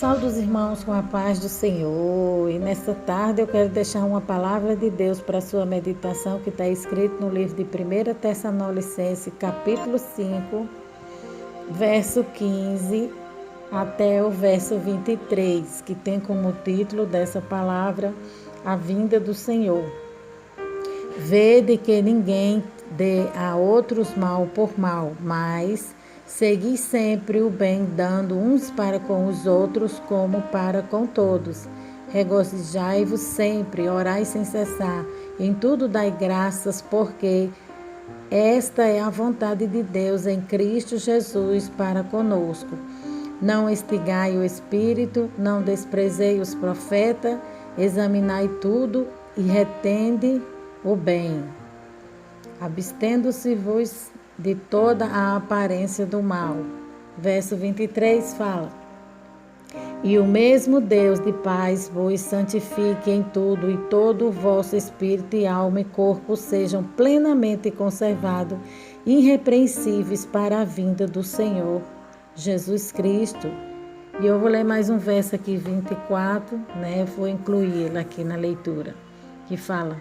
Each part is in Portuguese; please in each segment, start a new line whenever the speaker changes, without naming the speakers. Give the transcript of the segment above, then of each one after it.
Saúde os irmãos com a paz do Senhor. E nesta tarde eu quero deixar uma palavra de Deus para a sua meditação que está escrito no livro de 1 Tessalonicenses, capítulo 5, verso 15 até o verso 23, que tem como título dessa palavra a vinda do Senhor. Vede que ninguém dê a outros mal por mal, mas segui sempre o bem, dando uns para com os outros como para com todos. Regozijai-vos sempre, orai sem cessar, em tudo dai graças, porque esta é a vontade de Deus em Cristo Jesus para conosco. Não extingai o Espírito, não desprezei os profetas, examinai tudo e retende o bem, abstendo-se-vos de toda a aparência do mal. Verso 23 fala: E o mesmo Deus de paz vos santifique em tudo, e todo o vosso espírito e alma e corpo sejam plenamente conservados, irrepreensíveis para a vinda do Senhor Jesus Cristo. E eu vou ler mais um verso aqui, 24, vou incluir ele aqui na leitura, que fala: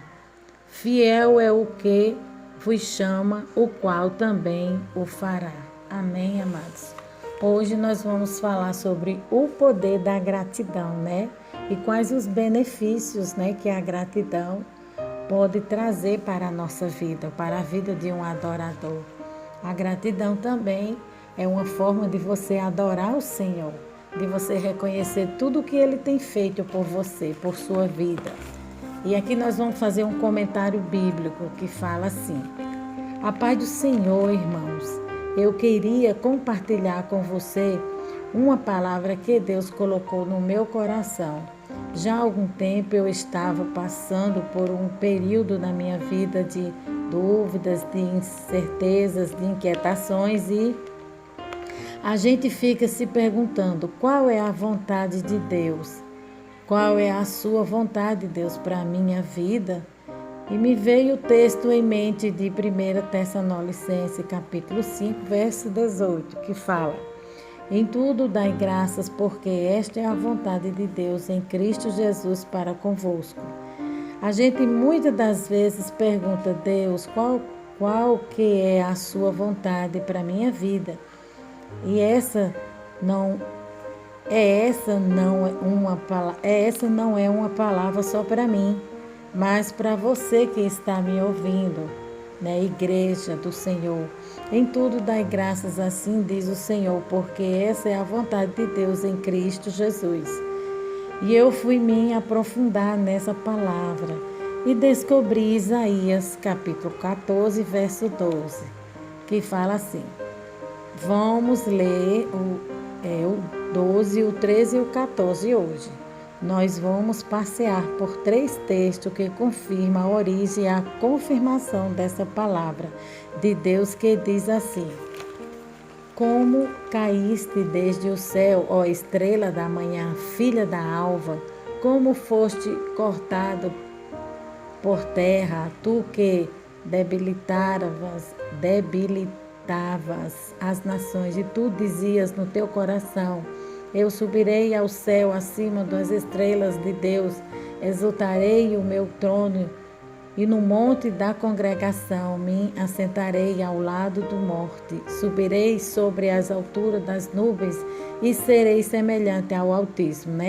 Fiel é o que vos chama, o qual também o fará. Amém, amados? Hoje nós vamos falar sobre o poder da gratidão, E quais os benefícios, que a gratidão pode trazer para a nossa vida, para a vida de um adorador. A gratidão também é uma forma de você adorar o Senhor, de você reconhecer tudo o que Ele tem feito por você, por sua vida. E aqui nós vamos fazer um comentário bíblico que fala assim: A paz do Senhor, irmãos. Eu queria compartilhar com você uma palavra que Deus colocou no meu coração. Já há algum tempo eu estava passando por um período na minha vida de dúvidas, de incertezas, de inquietações, e a gente fica se perguntando qual é a vontade de Deus. Qual é a sua vontade, Deus, para a minha vida? E me veio o texto em mente de 1 Tessalonicenses, capítulo 5, verso 18, que fala: Em tudo dai graças, porque esta é a vontade de Deus em Cristo Jesus para convosco. A gente muitas das vezes pergunta: Deus, qual que é a sua vontade para a minha vida? E essa não é uma palavra só para mim, mas para você que está me ouvindo, Igreja do Senhor. Em tudo dai graças, assim diz o Senhor, porque essa é a vontade de Deus em Cristo Jesus. E eu fui me aprofundar nessa palavra e descobri Isaías capítulo 14, verso 12, que fala assim. Vamos ler o 12, o 13 e o 14 hoje. Nós vamos passear por 3 textos que confirmam a origem e a confirmação dessa palavra de Deus, que diz assim: Como caíste desde o céu, ó estrela da manhã, filha da alva, como foste cortado por terra, tu que debilitavas as nações, e tu dizias no teu coração: Eu subirei ao céu acima das estrelas de Deus, exaltarei o meu trono, e no monte da congregação me assentarei ao lado do morte. Subirei sobre as alturas das nuvens e serei semelhante ao Altíssimo,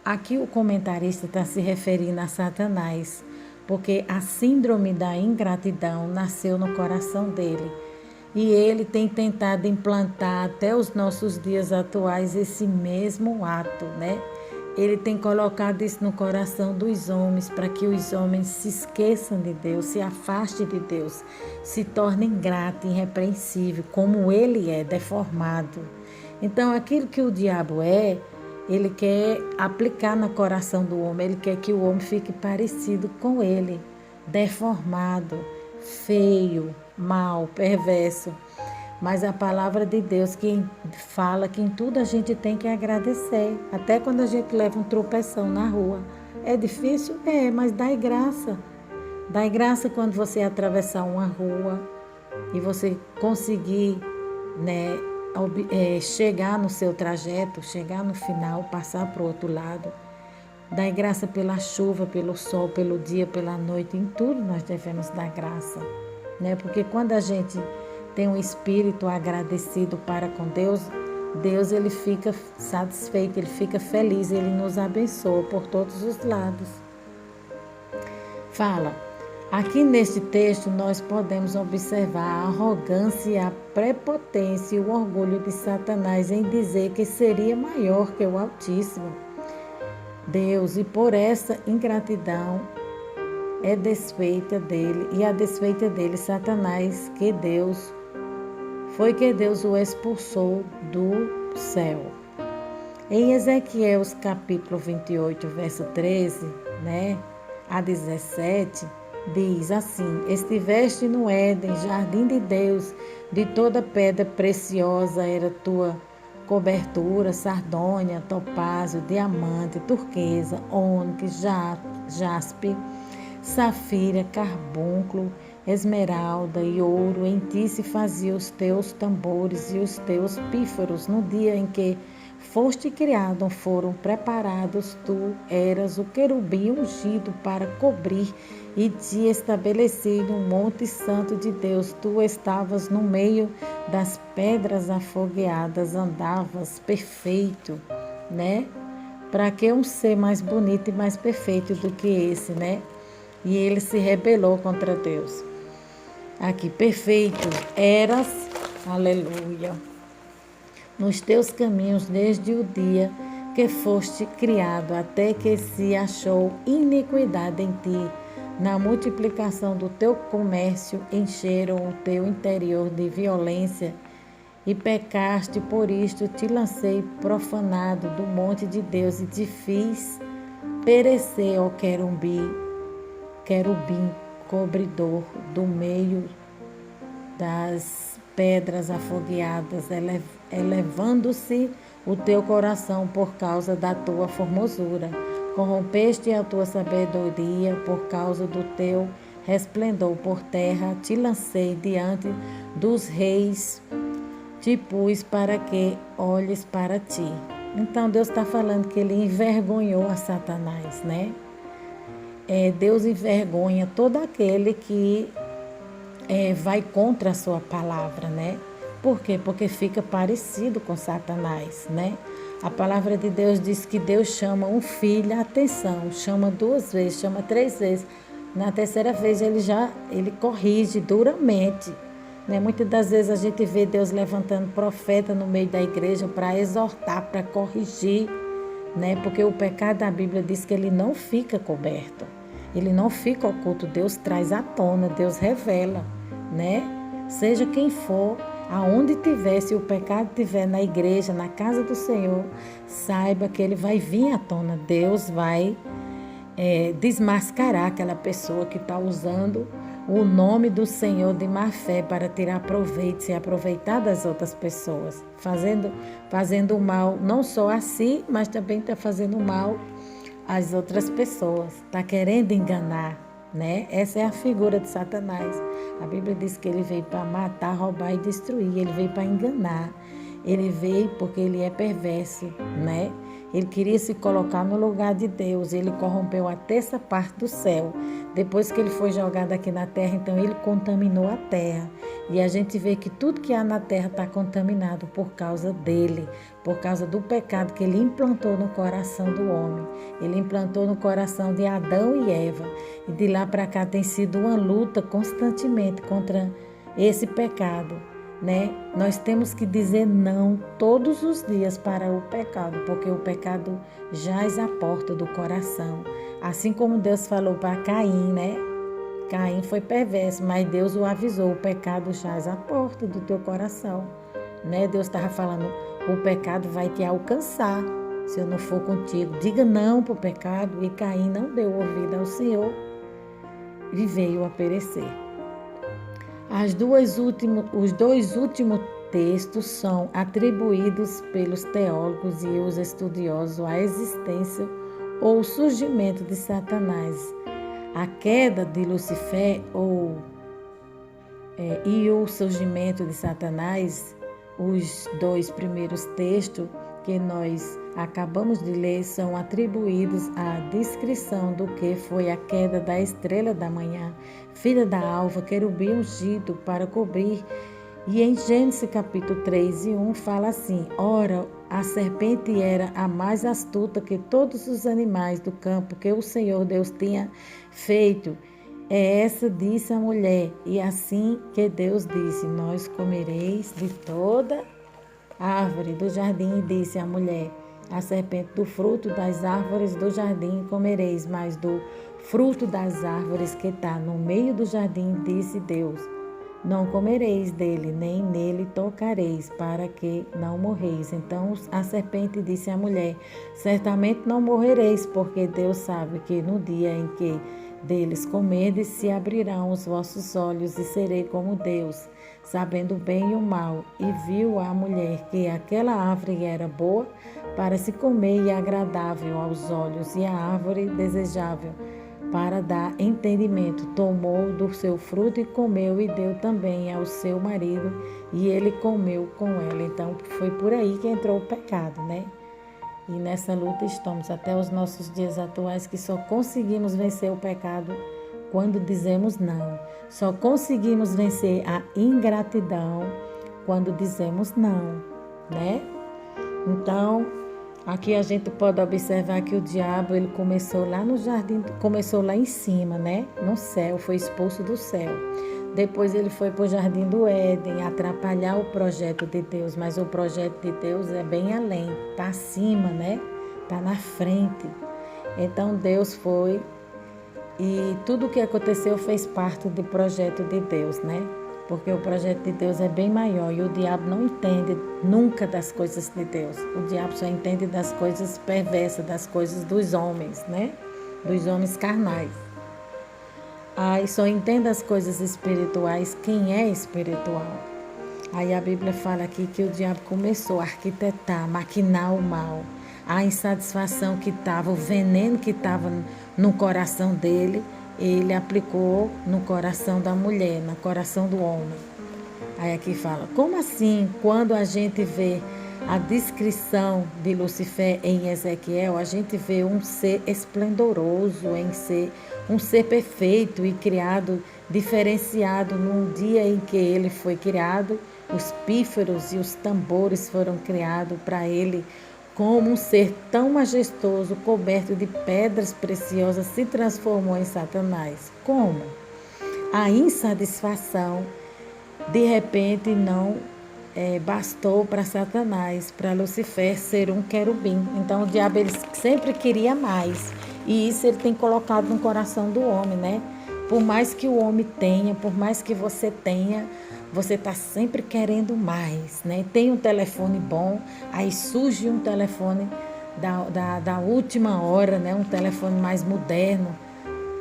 Aqui o comentarista está se referindo a Satanás, porque a síndrome da ingratidão nasceu no coração dele. E ele tem tentado implantar até os nossos dias atuais esse mesmo ato, Ele tem colocado isso no coração dos homens, para que os homens se esqueçam de Deus, se afastem de Deus, se tornem ingrato, irrepreensível, como ele é, deformado. Então, aquilo que o diabo ele quer aplicar no coração do homem, ele quer que o homem fique parecido com ele, deformado, feio, mal, perverso. Mas a palavra de Deus que fala que em tudo a gente tem que agradecer, até quando a gente leva um tropeção na rua. É difícil? É, mas dai graça. Dai graça quando você atravessar uma rua e você conseguir, chegar no seu trajeto, chegar no final, passar para o outro lado. Dai graça pela chuva, pelo sol, pelo dia, pela noite, em tudo nós devemos dar graça, né? Porque quando a gente tem um espírito agradecido para com Deus, Deus ele fica satisfeito, ele fica feliz, ele nos abençoa por todos os lados. Fala, aqui neste texto nós podemos observar a arrogância, a prepotência e o orgulho de Satanás em dizer que seria maior que o Altíssimo Deus, e por essa ingratidão é desfeita dele, e a desfeita dele, Satanás, que Deus o expulsou do céu. Em Ezequiel, capítulo 28, verso 13, a 17, diz assim: estiveste no Éden, jardim de Deus, de toda pedra preciosa era tua cobertura, sardônia, topázio, diamante, turquesa, ônix, jaspe, safira, carbúnculo, esmeralda e ouro. Em ti se faziam os teus tambores e os teus pífaros. No dia em que foste criado, foram preparados. Tu eras o querubim ungido para cobrir e te estabeleci no monte santo de Deus. Tu estavas no meio das pedras afogueadas, andavas perfeito, Para que um ser mais bonito e mais perfeito do que esse, E ele se rebelou contra Deus. Aqui, perfeito eras, aleluia, nos teus caminhos desde o dia que foste criado, até que se achou iniquidade em ti. Na multiplicação do teu comércio, encheram o teu interior de violência e pecaste, por isto te lancei profanado do monte de Deus e te fiz perecer, ó querubim cobridor do meio das pedras afogueadas, elevando-se o teu coração por causa da tua formosura. Corrompeste a tua sabedoria por causa do teu resplendor por terra. Te lancei diante dos reis, te pus para que olhes para ti. Então Deus está falando que ele envergonhou a Satanás, Deus envergonha todo aquele que vai contra a sua palavra, Por quê? Porque fica parecido com Satanás, A palavra de Deus diz que Deus chama um filho a atenção, chama 2 vezes, chama 3 vezes. Na terceira vez ele corrige duramente, Muitas das vezes a gente vê Deus levantando profeta no meio da igreja para exortar, para corrigir, Porque o pecado da Bíblia diz que ele não fica coberto, ele não fica oculto, Deus traz à tona, Deus revela, Seja quem for, aonde tiver, se o pecado estiver na igreja, na casa do Senhor, saiba que ele vai vir à tona. Deus vai desmascarar aquela pessoa que está usando o nome do Senhor de má fé para tirar proveito, se aproveitar das outras pessoas, fazendo mal não só a si, mas também está fazendo mal às outras pessoas, está querendo enganar, Essa é a figura de Satanás. A Bíblia diz que ele veio para matar, roubar e destruir. Ele veio para enganar. Ele veio porque ele é perverso, Ele queria se colocar no lugar de Deus. Ele corrompeu a terça parte do céu. Depois que ele foi jogado aqui na terra, então ele contaminou a terra. E a gente vê que tudo que há na terra está contaminado por causa dele, por causa do pecado que ele implantou no coração do homem. Ele implantou no coração de Adão e Eva. E de lá para cá tem sido uma luta constantemente contra esse pecado, Nós temos que dizer não todos os dias para o pecado, porque o pecado jaz à porta do coração. Assim como Deus falou para Caim, Caim foi perverso, mas Deus o avisou, o pecado jaz à porta do teu coração, Deus estava falando, o pecado vai te alcançar se eu não for contigo. Diga não para o pecado. E Caim não deu ouvido ao Senhor e veio a perecer. Os dois últimos textos são atribuídos pelos teólogos e os estudiosos à existência ou surgimento de Satanás. A queda de Lucifer e o surgimento de Satanás os 2 primeiros textos que nós acabamos de ler são atribuídos à descrição do que foi a queda da estrela da manhã, filha da alva, querubim ungido para cobrir. E em Gênesis capítulo 3:1 fala assim: ora, a serpente era a mais astuta que todos os animais do campo que o Senhor Deus tinha feito. É essa, disse a mulher, e assim que Deus disse: nós comereis de toda árvore do jardim, e disse a mulher, a serpente, do fruto das árvores do jardim comereis, mas do fruto das árvores que está no meio do jardim, disse Deus, não comereis dele, nem nele tocareis, para que não morreis. Então a serpente disse à mulher, certamente não morrereis, porque Deus sabe que no dia em que deles comerdes, se abrirão os vossos olhos e serei como Deus, sabendo o bem e o mal. E viu a mulher que aquela árvore era boa para se comer e agradável aos olhos, e a árvore desejável para dar entendimento. Tomou do seu fruto e comeu, e deu também ao seu marido, e ele comeu com ela. Então foi por aí que entrou o pecado, né? E nessa luta estamos até os nossos dias atuais, que só conseguimos vencer o pecado quando dizemos não. Só conseguimos vencer a ingratidão quando dizemos não, né? Então, aqui a gente pode observar que o diabo, ele começou lá no jardim, começou lá em cima, né? No céu, foi expulso do céu. Depois ele foi para o jardim do Éden, atrapalhar o projeto de Deus, mas o projeto de Deus é bem além, está acima, né? Está na frente. Então Deus foi e tudo o que aconteceu fez parte do projeto de Deus, né? Porque o projeto de Deus é bem maior e o diabo não entende nunca das coisas de Deus. O diabo só entende das coisas perversas, das coisas dos homens, né? Dos homens carnais. Aí só entende as coisas espirituais quem é espiritual. Aí a Bíblia fala aqui que o diabo começou a arquitetar, maquinar o mal. A insatisfação que estava, o veneno que estava no coração dele, ele aplicou no coração da mulher, no coração do homem. Aí aqui fala, como assim, quando a gente vê a descrição de Lucifer em Ezequiel, a gente vê um ser esplendoroso, um ser perfeito e criado, diferenciado no dia em que ele foi criado. Os pífaros e os tambores foram criados para ele, como um ser tão majestoso, coberto de pedras preciosas, se transformou em Satanás. Como? A insatisfação, de repente, não bastou para Satanás, para Lucifer ser um querubim. Então o diabo ele sempre queria mais. E isso ele tem colocado no coração do homem, né? Por mais que o homem tenha, por mais que você tenha, você está sempre querendo mais, né? Tem um telefone bom, aí surge um telefone da última hora, né? Um telefone mais moderno,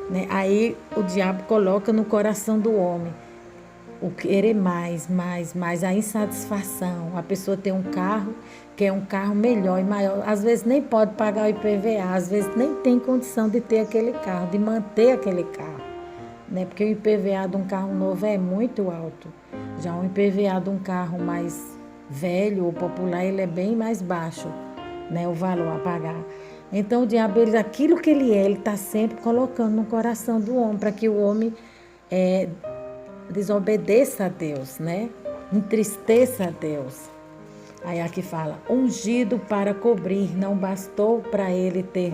né? Aí o diabo coloca no coração do homem o querer mais, a insatisfação. A pessoa tem um carro, quer um carro melhor e maior. Às vezes nem pode pagar o IPVA, às vezes nem tem condição de ter aquele carro, de manter aquele carro, né? Porque o IPVA de um carro novo é muito alto. Já o IPVA de um carro mais velho ou popular, ele é bem mais baixo, né? O valor a pagar. Então o diabo, aquilo que ele está sempre colocando no coração do homem, para que o homem desobedeça a Deus, né? Entristeça a Deus. Aí aqui fala, ungido para cobrir, não bastou para ele ter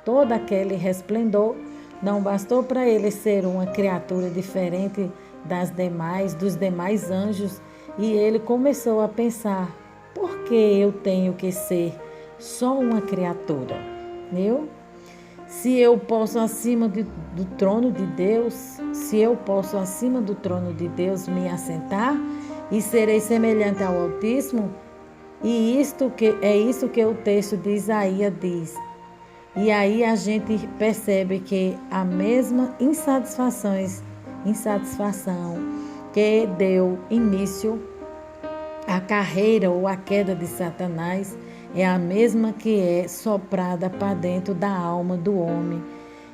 todo aquele resplendor, não bastou para ele ser uma criatura diferente dos demais anjos, e ele começou a pensar, por que eu tenho que ser só uma criatura? Se eu posso do trono de Deus, se eu posso acima do trono de Deus me assentar e serei semelhante ao Altíssimo, e é isso que o texto de Isaías diz. E aí a gente percebe que a mesma insatisfação que deu início à carreira ou à queda de Satanás é a mesma que é soprada para dentro da alma do homem.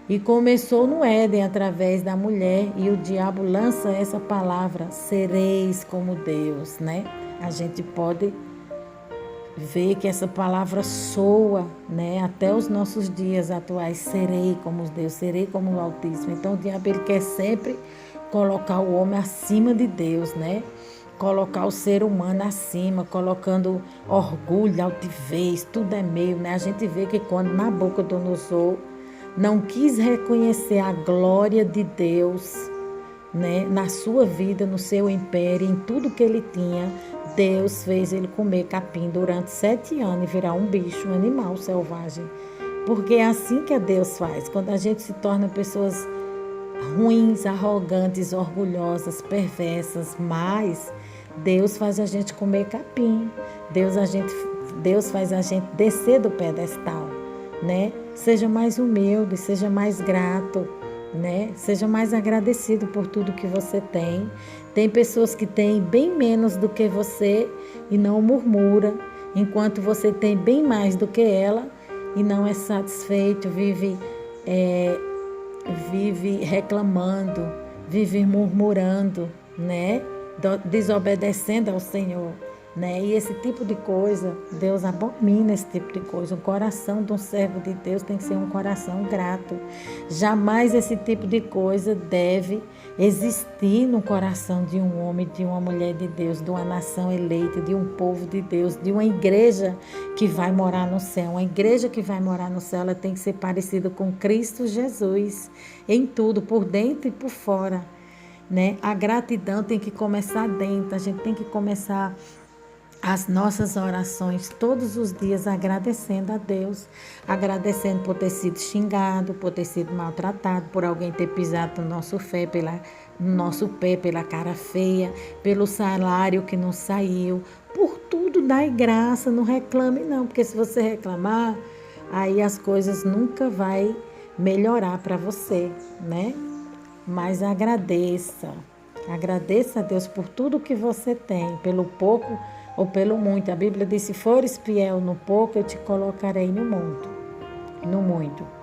E começou no Éden através da mulher, e o diabo lança essa palavra, sereis como Deus, né? A gente pode ver que essa palavra soa, né, até os nossos dias atuais. Serei como os Deus, serei como o Altíssimo. Então o diabo ele quer sempre colocar o homem acima de Deus, né? Colocar o ser humano acima, colocando orgulho, altivez, tudo é meu, né? A gente vê que quando Nabucodonosor não quis reconhecer a glória de Deus, né, na sua vida, no seu império, em tudo que ele tinha, Deus fez ele comer capim durante 7 anos e virar um bicho, um animal selvagem. Porque é assim que Deus faz. Quando a gente se torna pessoas ruins, arrogantes, orgulhosas, perversas, mas Deus faz a gente comer capim. Deus faz a gente descer do pedestal, né? Seja mais humilde, seja mais grato, né? Seja mais agradecido por tudo que você tem. Tem pessoas que têm bem menos do que você e não murmura, enquanto você tem bem mais do que ela e não é satisfeito, vive reclamando, vive murmurando, né? Desobedecendo ao Senhor, né? E esse tipo de coisa, Deus abomina esse tipo de coisa. O coração de um servo de Deus tem que ser um coração grato. Jamais esse tipo de coisa deve existir no coração de um homem, de uma mulher de Deus, de uma nação eleita, de um povo de Deus, de uma igreja que vai morar no céu. Uma igreja que vai morar no céu, ela tem que ser parecida com Cristo Jesus em tudo, por dentro e por fora, né? A gratidão tem que começar dentro. A gente tem que começar as nossas orações todos os dias agradecendo a Deus, agradecendo por ter sido xingado, por ter sido maltratado, por alguém ter pisado no nosso pé pela cara feia, pelo salário que não saiu, por tudo dai graça, não reclame não, porque se você reclamar, aí as coisas nunca vai melhorar para você, né? Mas agradeça a Deus por tudo que você tem, pelo pouco ou pelo muito. A Bíblia diz: se fores fiel no pouco, eu te colocarei no muito.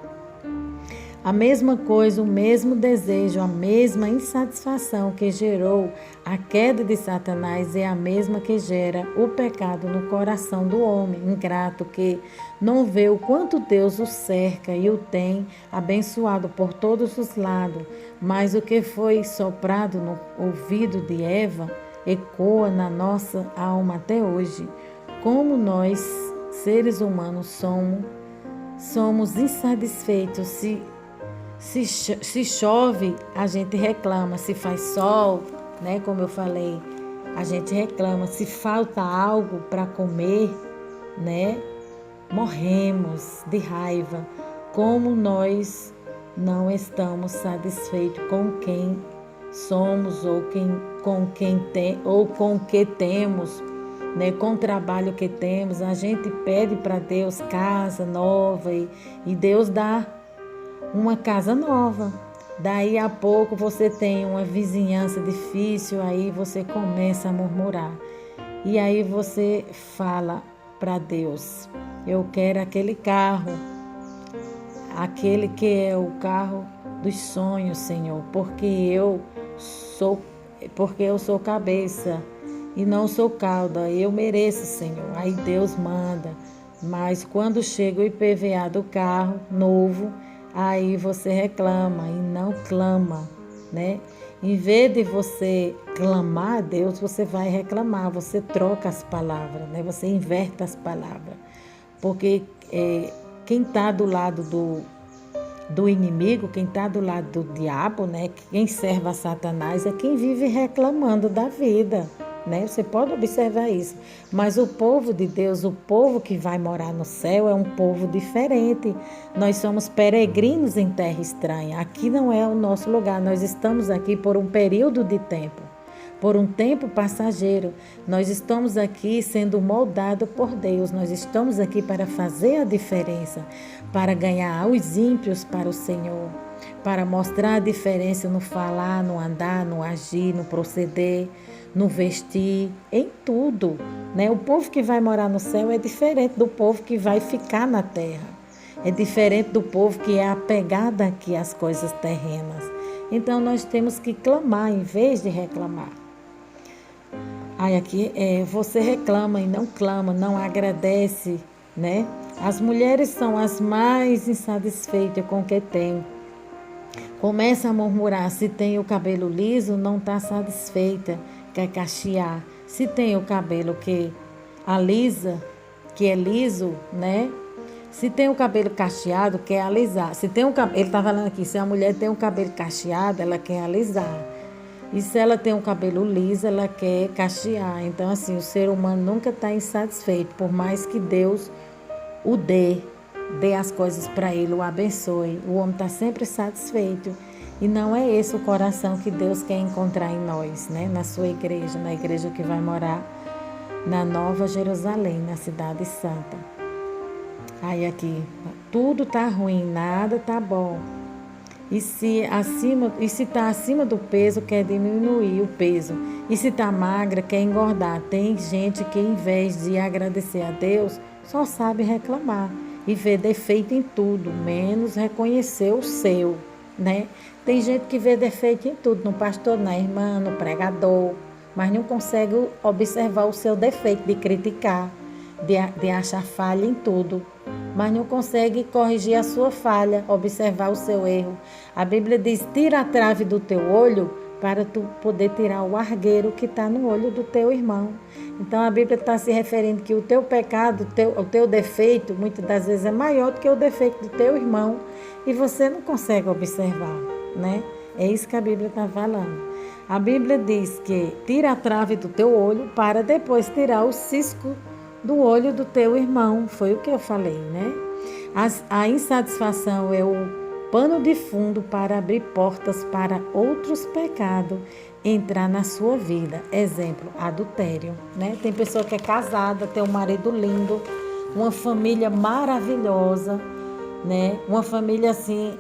A mesma coisa, o mesmo desejo, a mesma insatisfação que gerou a queda de Satanás é a mesma que gera o pecado no coração do homem ingrato, que não vê o quanto Deus o cerca e o tem abençoado por todos os lados, mas o que foi soprado no ouvido de Eva ecoa na nossa alma até hoje. Como nós, seres humanos, somos insatisfeitos. Se chove, a gente reclama. Se faz sol, né, como eu falei, a gente reclama. Se falta algo para comer, né, morremos de raiva. Como nós não estamos satisfeitos com quem somos ou com o que temos, né? Com o trabalho que temos, a gente pede para Deus casa nova e Deus dá uma casa nova. Daí a pouco você tem uma vizinhança difícil, aí você começa a murmurar. E aí você fala para Deus: eu quero aquele carro, aquele que é o carro dos sonhos, Senhor, porque eu sou cabeça e não sou cauda, eu mereço, Senhor. Aí Deus manda, mas quando chega o IPVA do carro novo, aí você reclama e não clama, né? Em vez de você clamar a Deus, você vai reclamar, você troca as palavras, né? Você inverte as palavras, porque quem está do lado do inimigo, quem está do lado do diabo, né? Quem serve a Satanás é quem vive reclamando da vida, né? Você pode observar isso. Mas o povo de Deus, o povo que vai morar no céu, é um povo diferente. Nós somos peregrinos em terra estranha. Aqui não é o nosso lugar. Nós estamos aqui por um período de tempo, por um tempo passageiro. Nós estamos aqui sendo moldados por Deus. Nós estamos aqui para fazer a diferença, para ganhar os ímpios para o Senhor, para mostrar a diferença no falar, no andar, no agir, no proceder, no vestir, em tudo, né? O povo que vai morar no céu é diferente do povo que vai ficar na terra. É diferente do povo que é apegado aqui às coisas terrenas. Então nós temos que clamar em vez de reclamar. Aí aqui você reclama e não clama, não agradece, né? As mulheres são as mais insatisfeitas com o que têm. Começa a murmurar, se tem o cabelo liso, não está satisfeita, quer cachear. Se tem o cabelo que alisa, que é liso, né? Se tem o cabelo cacheado, quer alisar. Se tem ele está falando aqui, se a mulher tem o cabelo cacheado, ela quer alisar. E se ela tem um cabelo liso, ela quer cachear. Então, assim, o ser humano nunca está insatisfeito, por mais que Deus o dê as coisas para ele, o abençoe. O homem está sempre satisfeito. E não é esse o coração que Deus quer encontrar em nós, né? Na sua igreja, na igreja que vai morar na Nova Jerusalém, na Cidade Santa. Aí aqui, tudo tá ruim, nada tá bom. E se está acima do peso, quer diminuir o peso. E se está magra, quer engordar. Tem gente que, em vez de agradecer a Deus, só sabe reclamar e vê defeito em tudo, menos reconhecer o seu, né? Tem gente que vê defeito em tudo, no pastor, na irmã, no pregador, mas não consegue observar o seu defeito, de criticar, de achar falha em tudo, mas não consegue corrigir a sua falha, observar o seu erro. A Bíblia diz, tira a trave do teu olho para tu poder tirar o argueiro que está no olho do teu irmão. Então a Bíblia está se referindo que o teu pecado, o teu defeito, muitas das vezes é maior do que o defeito do teu irmão e você não consegue observar, né? É isso que a Bíblia está falando. A Bíblia diz que tira a trave do teu olho para depois tirar o cisco do olho do teu irmão. Foi o que eu falei, né? A insatisfação é o pano de fundo para abrir portas para outros pecados entrar na sua vida. Exemplo, adultério, né? Tem pessoa que é casada, tem um marido lindo, uma família maravilhosa, né? Uma família assim,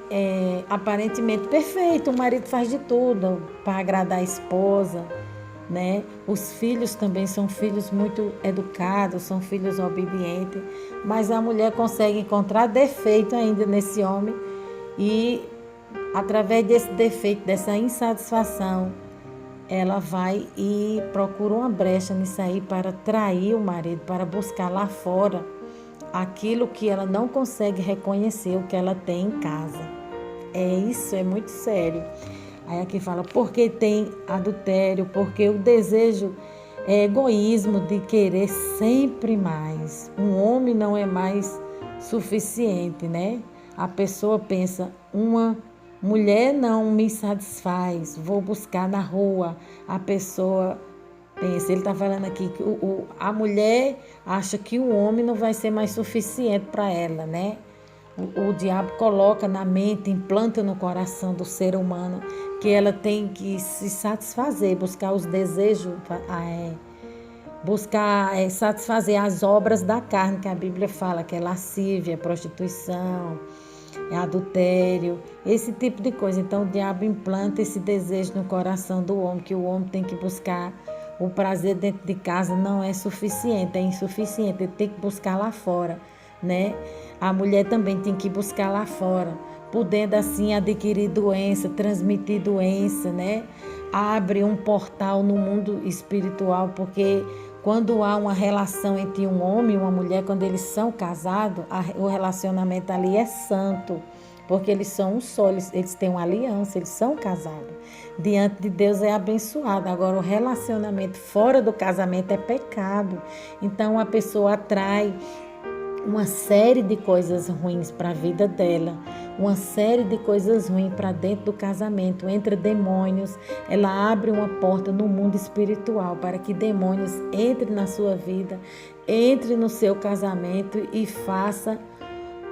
aparentemente perfeita, o marido faz de tudo para agradar a esposa, né? Os filhos também são filhos muito educados, são filhos obedientes, mas a mulher consegue encontrar defeito ainda nesse homem e através desse defeito, dessa insatisfação, ela vai e procura uma brecha nisso aí para trair o marido, para buscar lá fora aquilo que ela não consegue reconhecer, o que ela tem em casa. Isso é muito sério. Aí aqui fala, porque tem adultério, porque o desejo é egoísmo de querer sempre mais. Um homem não é mais suficiente, né? A pessoa pensa, uma mulher não me satisfaz, vou buscar na rua. A pessoa pensa, ele está falando aqui que a mulher acha que o homem não vai ser mais suficiente para ela, né? O diabo coloca na mente, implanta no coração do ser humano que ela tem que se satisfazer, buscar os desejos, buscar satisfazer as obras da carne, que a Bíblia fala, que é lascívia, prostituição, adultério, esse tipo de coisa. Então o diabo implanta esse desejo no coração do homem, que o homem tem que buscar o prazer dentro de casa, não é suficiente, é insuficiente, ele tem que buscar lá fora, né? A mulher também tem que buscar lá fora, podendo assim adquirir doença, transmitir doença, né? Abre um portal no mundo espiritual, porque quando há uma relação entre um homem e uma mulher, quando eles são casados, o relacionamento ali é santo, porque eles são um só, eles têm uma aliança, eles são casados. Diante de Deus é abençoado. Agora, o relacionamento fora do casamento é pecado. Então, a pessoa atrai uma série de coisas ruins para a vida dela, uma série de coisas ruins para dentro do casamento, entra demônios, ela abre uma porta no mundo espiritual para que demônios entrem na sua vida, entre no seu casamento e faça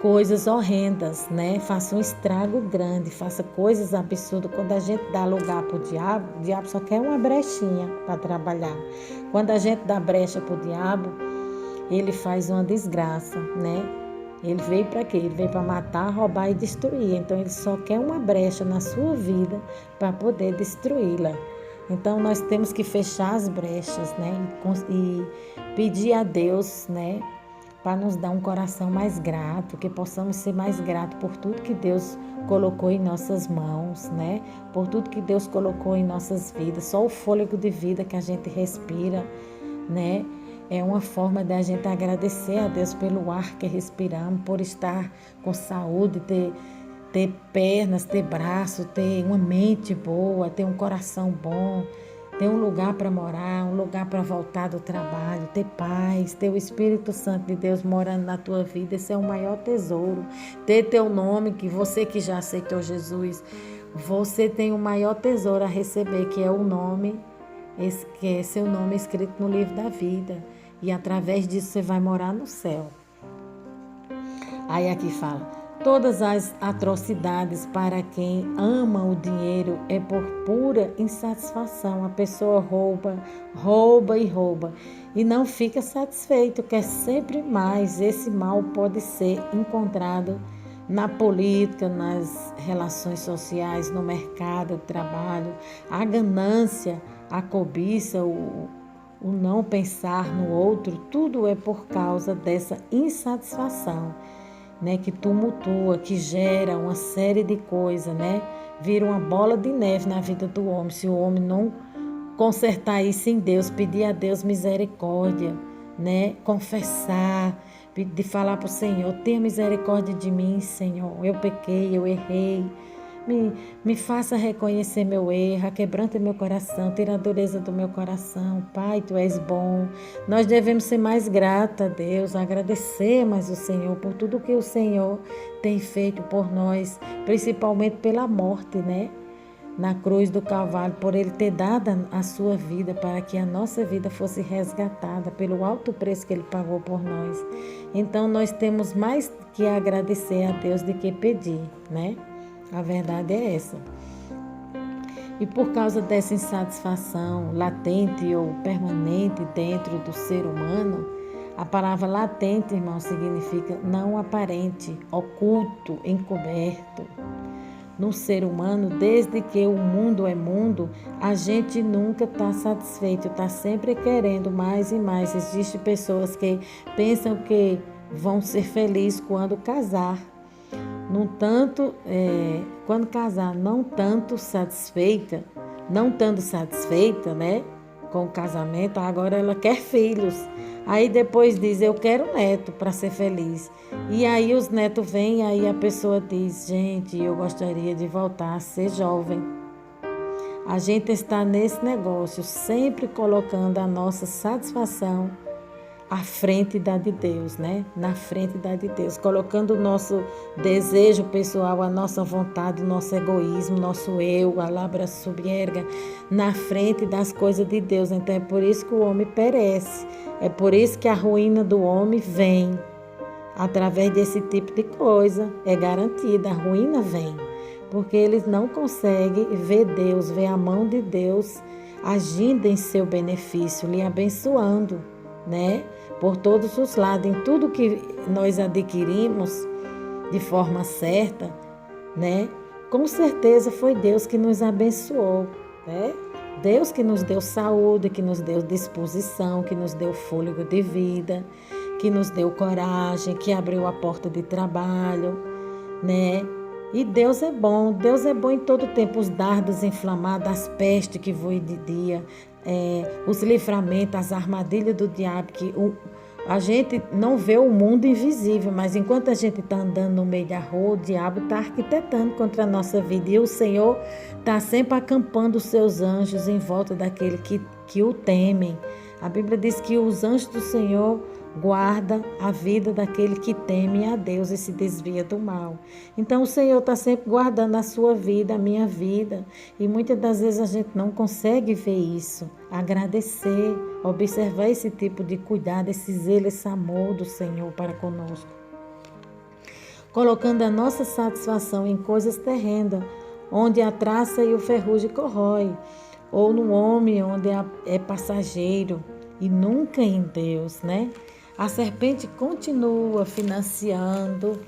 coisas horrendas, né? Faça um estrago grande, faça coisas absurdas. Quando a gente dá lugar para o diabo só quer uma brechinha para trabalhar. Quando a gente dá brecha para o diabo, ele faz uma desgraça, né? Ele veio para quê? Ele veio para matar, roubar e destruir. Então, ele só quer uma brecha na sua vida para poder destruí-la. Então, nós temos que fechar as brechas, né? E pedir a Deus, né? para nos dar um coração mais grato, que possamos ser mais gratos por tudo que Deus colocou em nossas mãos, né? Por tudo que Deus colocou em nossas vidas. Só o fôlego de vida que a gente respira, né? É uma forma da gente agradecer a Deus pelo ar que respiramos, por estar com saúde, ter pernas, ter braço, ter uma mente boa, ter um coração bom, ter um lugar para morar, um lugar para voltar do trabalho, ter paz, ter o Espírito Santo de Deus morando na tua vida. Esse é o maior tesouro. Ter teu nome, que você que já aceitou Jesus, você tem o maior tesouro a receber, que é o nome, que é seu nome escrito no livro da vida. E através disso você vai morar no céu. Aí aqui fala: todas as atrocidades para quem ama o dinheiro é por pura insatisfação. A pessoa rouba, rouba e rouba e não fica satisfeito, quer sempre mais. Esse mal pode ser encontrado na política, nas relações sociais, no mercado de trabalho. A ganância, a cobiça, o não pensar no outro, tudo é por causa dessa insatisfação, né, que tumultua, que gera uma série de coisas, né? Vira uma bola de neve na vida do homem. Se o homem não consertar isso em Deus, pedir a Deus misericórdia, né? Confessar, de falar para o Senhor: tenha misericórdia de mim, Senhor. Eu pequei, eu errei. Me faça reconhecer meu erro, quebranta meu coração, tira a dureza do meu coração. Pai, Tu és bom. Nós devemos ser mais gratos a Deus, agradecer mais o Senhor por tudo que o Senhor tem feito por nós, principalmente pela morte, né? Na cruz do Calvário, por Ele ter dado a sua vida para que a nossa vida fosse resgatada pelo alto preço que Ele pagou por nós. Então, nós temos mais que agradecer a Deus do que pedir, né? A verdade é essa. E por causa dessa insatisfação latente ou permanente dentro do ser humano, a palavra latente, irmão, significa não aparente, oculto, encoberto. No ser humano, desde que o mundo é mundo, a gente nunca está satisfeito, está sempre querendo mais e mais. Existem pessoas que pensam que vão ser felizes quando casar. No tanto, quando casar, não estando satisfeita, né, com o casamento, agora ela quer filhos. Aí depois diz: eu quero neto para ser feliz. E aí os netos vêm, aí a pessoa diz: gente, eu gostaria de voltar a ser jovem. A gente está nesse negócio, sempre colocando a nossa satisfação à frente da de Deus, né? Na frente da de Deus, colocando o nosso desejo pessoal, a nossa vontade, o nosso egoísmo, nosso eu, a labra subierga, na frente das coisas de Deus. Então é por isso que o homem perece, é por isso que a ruína do homem vem, através desse tipo de coisa, é garantida, a ruína vem, porque eles não conseguem ver Deus, ver a mão de Deus agindo em seu benefício, lhe abençoando, né? Por todos os lados, em tudo que nós adquirimos de forma certa, né? Com certeza foi Deus que nos abençoou, né? Deus que nos deu saúde, que nos deu disposição, que nos deu fôlego de vida, que nos deu coragem, que abriu a porta de trabalho, né? E Deus é bom em todo tempo. Os dardos inflamados, as pestes que voam de dia, os livramentos, as armadilhas do diabo, que a gente não vê o mundo invisível, mas enquanto a gente está andando no meio da rua, o diabo está arquitetando contra a nossa vida. E o Senhor está sempre acampando os seus anjos em volta daquele que o temem. A Bíblia diz que os anjos do Senhor guarda a vida daquele que teme a Deus e se desvia do mal. Então o Senhor está sempre guardando a sua vida, a minha vida. E muitas das vezes a gente não consegue ver isso. Agradecer, observar esse tipo de cuidado, esse zelo, esse amor do Senhor para conosco. Colocando a nossa satisfação em coisas terrenas, onde a traça e o ferrugem corrói, ou no homem, onde é passageiro, e nunca em Deus, né? A serpente continua financiando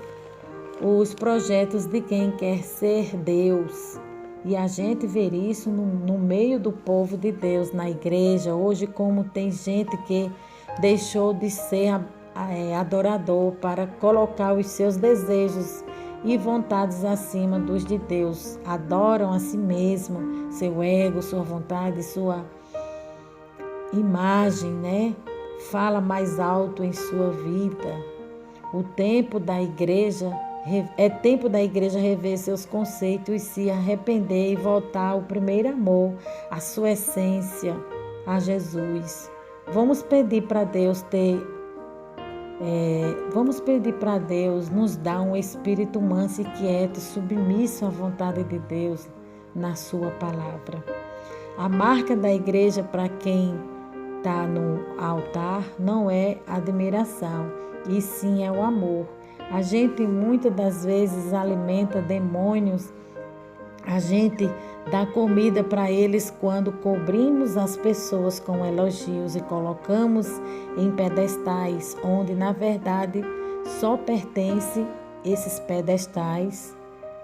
os projetos de quem quer ser Deus. E a gente vê isso no meio do povo de Deus, na igreja. Hoje, como tem gente que deixou de ser adorador para colocar os seus desejos e vontades acima dos de Deus. Adoram a si mesmo, seu ego, sua vontade, sua imagem, né? Fala mais alto em sua vida. É tempo da igreja rever seus conceitos e se arrepender e voltar ao primeiro amor, à sua essência, a Jesus. Vamos pedir para Deus nos dar um espírito manso e quieto, submisso à vontade de Deus na sua palavra. A marca da igreja para quem está no altar não é admiração, e sim é o amor. A gente muitas das vezes alimenta demônios, a gente dá comida para eles quando cobrimos as pessoas com elogios e colocamos em pedestais, onde na verdade só pertence esses pedestais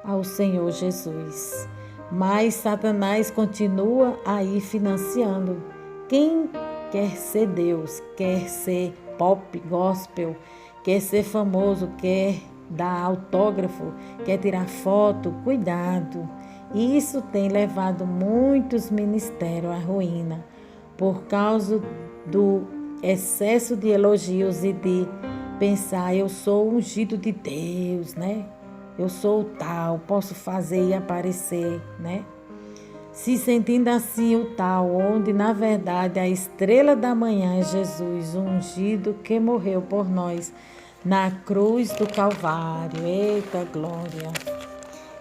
ao Senhor Jesus. Mas Satanás continua aí financiando. Quem quer ser Deus, quer ser pop, gospel, quer ser famoso, quer dar autógrafo, quer tirar foto, cuidado. Isso tem levado muitos ministérios à ruína por causa do excesso de elogios e de pensar, eu sou ungido de Deus, né? Eu sou o tal, posso fazer e aparecer, né? Se sentindo assim o tal, onde na verdade a estrela da manhã é Jesus, o ungido que morreu por nós na cruz do Calvário. Eita glória!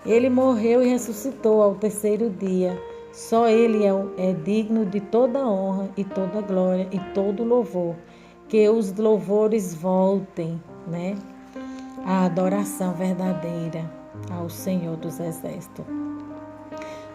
Ele morreu e ressuscitou ao terceiro dia. Só Ele é digno de toda honra e toda glória e todo louvor. Que os louvores voltem, né? A adoração verdadeira ao Senhor dos Exércitos.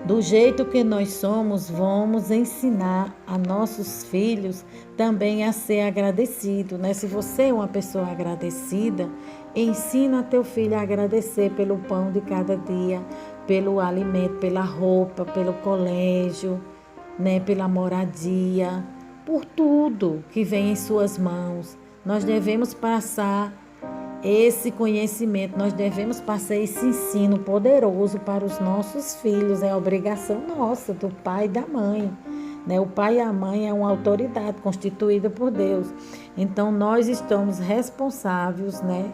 Do jeito que nós somos, vamos ensinar a nossos filhos também a ser agradecido, né? Se você é uma pessoa agradecida, ensina teu filho a agradecer pelo pão de cada dia, pelo alimento, pela roupa, pelo colégio, né? Pela moradia, por tudo que vem em suas mãos. Nós devemos passar esse conhecimento, nós devemos passar esse ensino poderoso para os nossos filhos. É obrigação nossa, do pai e da mãe, né? O pai e a mãe é uma autoridade constituída por Deus. Então, nós estamos responsáveis, né?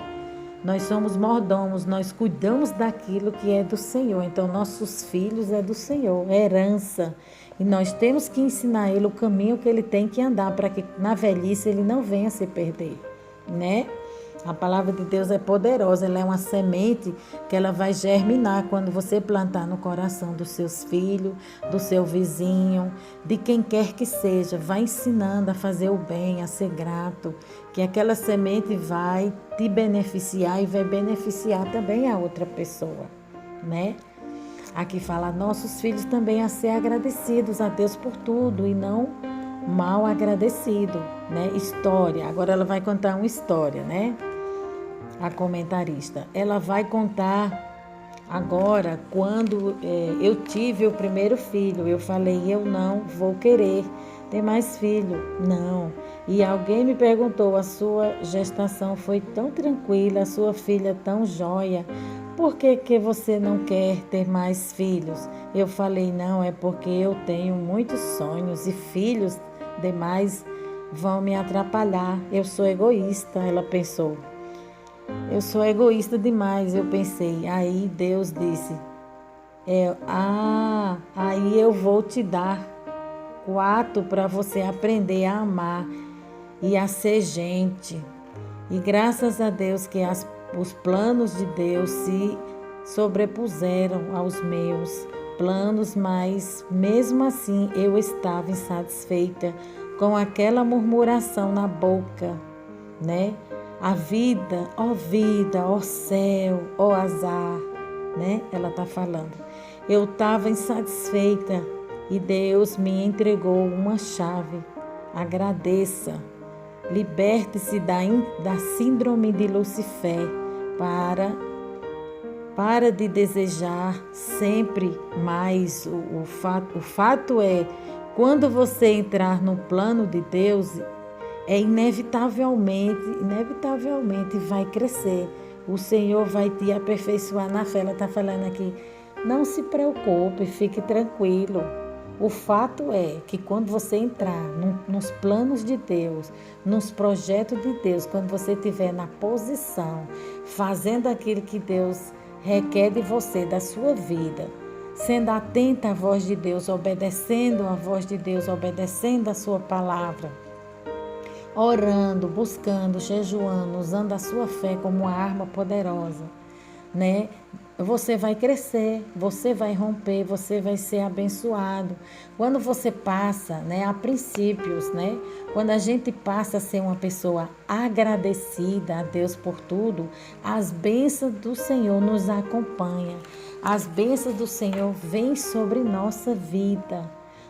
Nós somos mordomos, nós cuidamos daquilo que é do Senhor. Então, nossos filhos é do Senhor, é herança. E nós temos que ensinar ele o caminho que ele tem que andar para que na velhice ele não venha se perder, né? A palavra de Deus é poderosa, ela é uma semente que ela vai germinar quando você plantar no coração dos seus filhos, do seu vizinho, de quem quer que seja. Vai ensinando a fazer o bem, a ser grato, que aquela semente vai te beneficiar e vai beneficiar também a outra pessoa, né? Aqui fala nossos filhos também a ser agradecidos a Deus por tudo e não mal agradecido, né? História, agora ela vai contar uma história, né? A comentarista, ela vai contar agora quando eu tive o primeiro filho, eu falei, eu não vou querer ter mais filho, não. E alguém me perguntou, a sua gestação foi tão tranquila, a sua filha tão joia, por que você não quer ter mais filhos? Eu falei, não, é porque eu tenho muitos sonhos e filhos demais vão me atrapalhar. Eu sou egoísta, ela pensou. Eu sou egoísta demais, eu pensei. Aí Deus disse, aí eu vou te dar 4 para você aprender a amar e a ser gente. E graças a Deus que os planos de Deus se sobrepuseram aos meus planos, mas mesmo assim eu estava insatisfeita com aquela murmuração na boca, né? A vida, ó céu, ó azar, né? Ela está falando. Eu estava insatisfeita e Deus me entregou uma chave. Agradeça. Liberte-se da síndrome de Lucifer. Para de desejar sempre mais. O fato é, quando você entrar no plano de Deus, inevitavelmente vai crescer. O Senhor vai te aperfeiçoar na fé. Ela está falando aqui, não se preocupe, fique tranquilo. O fato é que quando você entrar nos planos de Deus, nos projetos de Deus, quando você estiver na posição, fazendo aquilo que Deus requer de você, da sua vida, sendo atenta à voz de Deus, obedecendo à voz de Deus, obedecendo a sua palavra, orando, buscando, jejuando, usando a sua fé como uma arma poderosa, né? Você vai crescer, você vai romper, você vai ser abençoado. Quando você passa, né, a princípios, né? Quando a gente passa a ser uma pessoa agradecida a Deus por tudo, as bênçãos do Senhor nos acompanham. As bênçãos do Senhor vêm sobre nossa vida.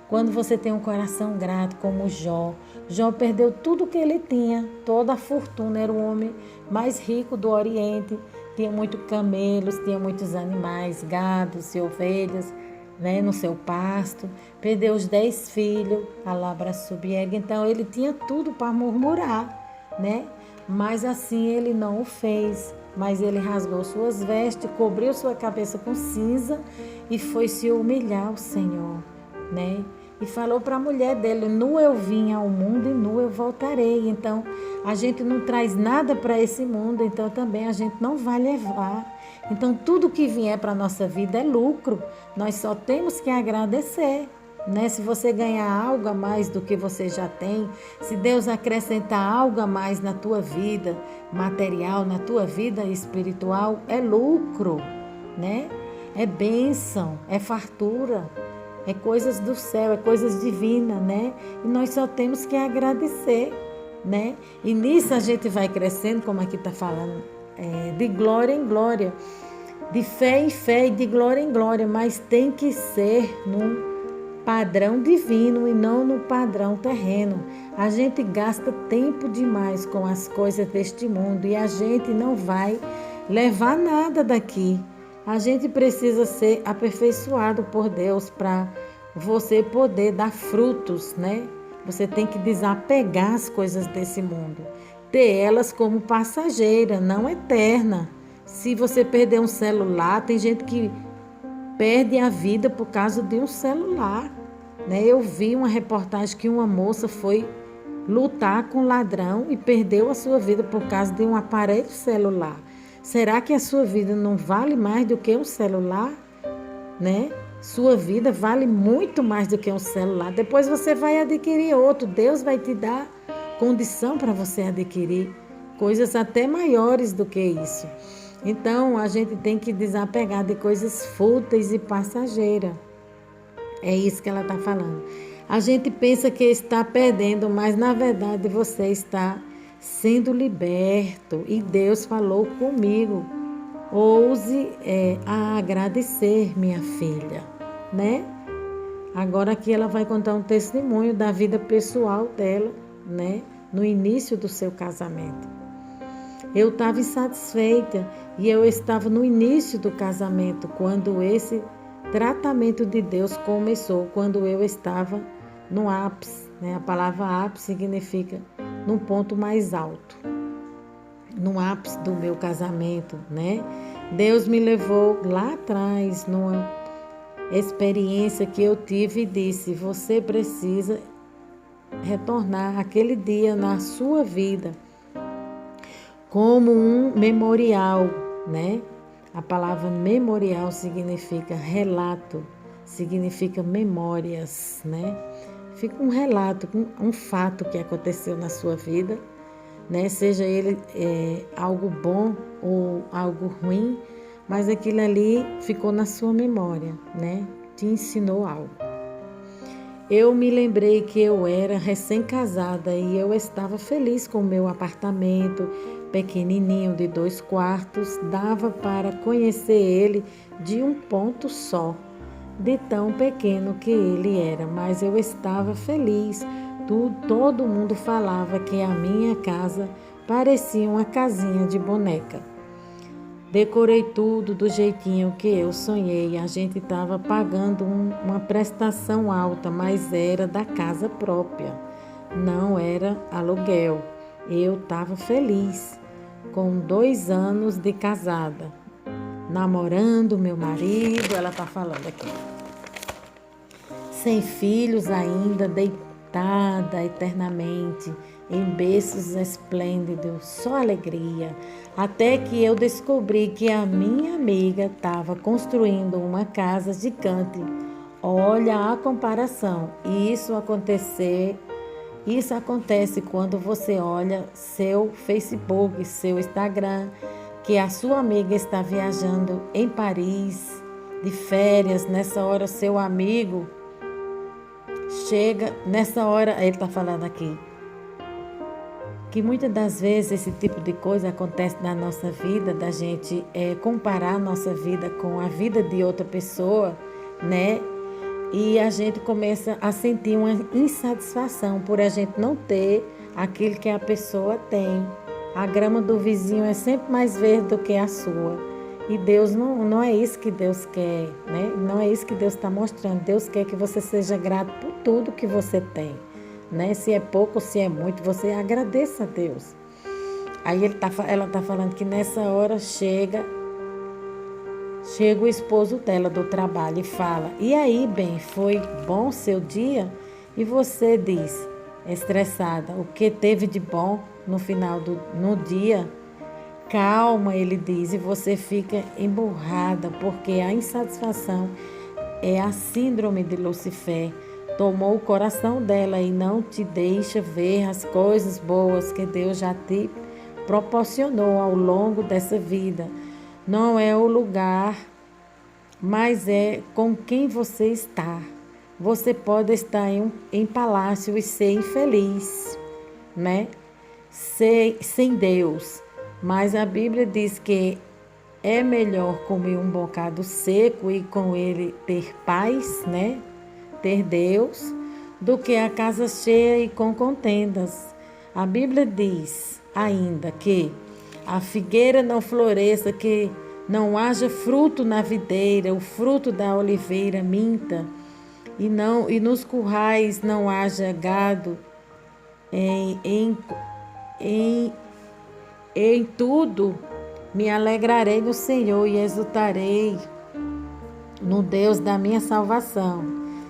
Quando você tem um coração grato, como Jó. Jó perdeu tudo que ele tinha, toda a fortuna, era o homem mais rico do Oriente. Tinha muitos camelos, tinha muitos animais, gados e ovelhas, né, no seu pasto. Perdeu os 10 filhos, a labra subiega. Então ele tinha tudo para murmurar, né? Mas assim ele não o fez. Mas ele rasgou suas vestes, cobriu sua cabeça com cinza e foi se humilhar ao Senhor, né? E falou para a mulher dele, nu eu vim ao mundo e nu eu voltarei. Então, a gente não traz nada para esse mundo, então também a gente não vai levar. Então, tudo que vier para a nossa vida é lucro. Nós só temos que agradecer, né? Se você ganhar algo a mais do que você já tem, se Deus acrescentar algo a mais na tua vida material, na tua vida espiritual, é lucro, né? É bênção, é fartura. É coisas do céu, é coisas divinas, né? E nós só temos que agradecer, né? E nisso a gente vai crescendo, como aqui está falando, de glória em glória, de fé em fé e de glória em glória, mas tem que ser num padrão divino e não no padrão terreno. A gente gasta tempo demais com as coisas deste mundo e a gente não vai levar nada daqui. A gente precisa ser aperfeiçoado por Deus para você poder dar frutos, né? Você tem que desapegar as coisas desse mundo. Ter elas como passageira, não eterna. Se você perder um celular, tem gente que perde a vida por causa de um celular, né? Eu vi uma reportagem que uma moça foi lutar com um ladrão e perdeu a sua vida por causa de um aparelho celular. Será que a sua vida não vale mais do que um celular, né? Sua vida vale muito mais do que um celular. Depois você vai adquirir outro. Deus vai te dar condição para você adquirir coisas até maiores do que isso. Então, a gente tem que desapegar de coisas fúteis e passageiras. É isso que ela está falando. A gente pensa que está perdendo, mas na verdade você está sendo liberto. E Deus falou comigo. Ouse a agradecer, minha filha, né? Agora aqui ela vai contar um testemunho da vida pessoal dela, né? No início do seu casamento. Eu estava insatisfeita e eu estava no início do casamento, quando esse tratamento de Deus começou, quando eu estava no ápice, né? A palavra ápice significa num ponto mais alto, no ápice do meu casamento, né? Deus me levou lá atrás, numa experiência que eu tive e disse, você precisa retornar aquele dia na sua vida como um memorial, né? A palavra memorial significa relato, significa memórias, né? Fica um relato, um fato que aconteceu na sua vida, né? Seja ele algo bom ou algo ruim, mas aquilo ali ficou na sua memória, né? Te ensinou algo. Eu me lembrei que eu era recém-casada e eu estava feliz com o meu apartamento pequenininho de 2 quartos, dava para conhecer ele de um ponto só, de tão pequeno que ele era, mas eu estava feliz. Todo mundo falava que a minha casa parecia uma casinha de boneca. Decorei tudo do jeitinho que eu sonhei. A gente estava pagando uma prestação alta, mas era da casa própria, não era aluguel. Eu estava feliz, com 2 anos de casada, namorando meu marido, ela está falando aqui. Sem filhos ainda, deitada eternamente, em berços esplêndidos, só alegria. Até que eu descobri que a minha amiga estava construindo uma casa gigante. Olha a comparação. E isso acontece quando você olha seu Facebook, seu Instagram, que a sua amiga está viajando em Paris, de férias. Nessa hora, seu amigo chega. Nessa hora, ele está falando aqui, que muitas das vezes esse tipo de coisa acontece na nossa vida, da gente comparar a nossa vida com a vida de outra pessoa, né? E a gente começa a sentir uma insatisfação por a gente não ter aquilo que a pessoa tem. A grama do vizinho é sempre mais verde do que a sua. E Deus não é isso que Deus quer, né? Não é isso que Deus está mostrando. Deus quer que você seja grato por tudo que você tem, né? Se é pouco, se é muito, você agradeça a Deus. Aí ela está falando que nessa hora chega o esposo dela do trabalho e fala: e aí, bem, foi bom seu dia? E você diz, estressada, o que teve de bom no dia? Calma, ele diz, e você fica emburrada, porque a insatisfação é a síndrome de Lucifer. Tomou o coração dela e não te deixa ver as coisas boas que Deus já te proporcionou ao longo dessa vida. Não é o lugar, mas é com quem você está. Você pode estar em palácio e ser infeliz, né? Sem Deus. Mas a Bíblia diz que é melhor comer um bocado seco e com ele ter paz, né? Ter Deus, do que a casa cheia e com contendas. A Bíblia diz ainda que a figueira não floresça, que não haja fruto na videira, o fruto da oliveira minta, e nos currais não haja gado. Em tudo me alegrarei no Senhor e exultarei no Deus da minha salvação.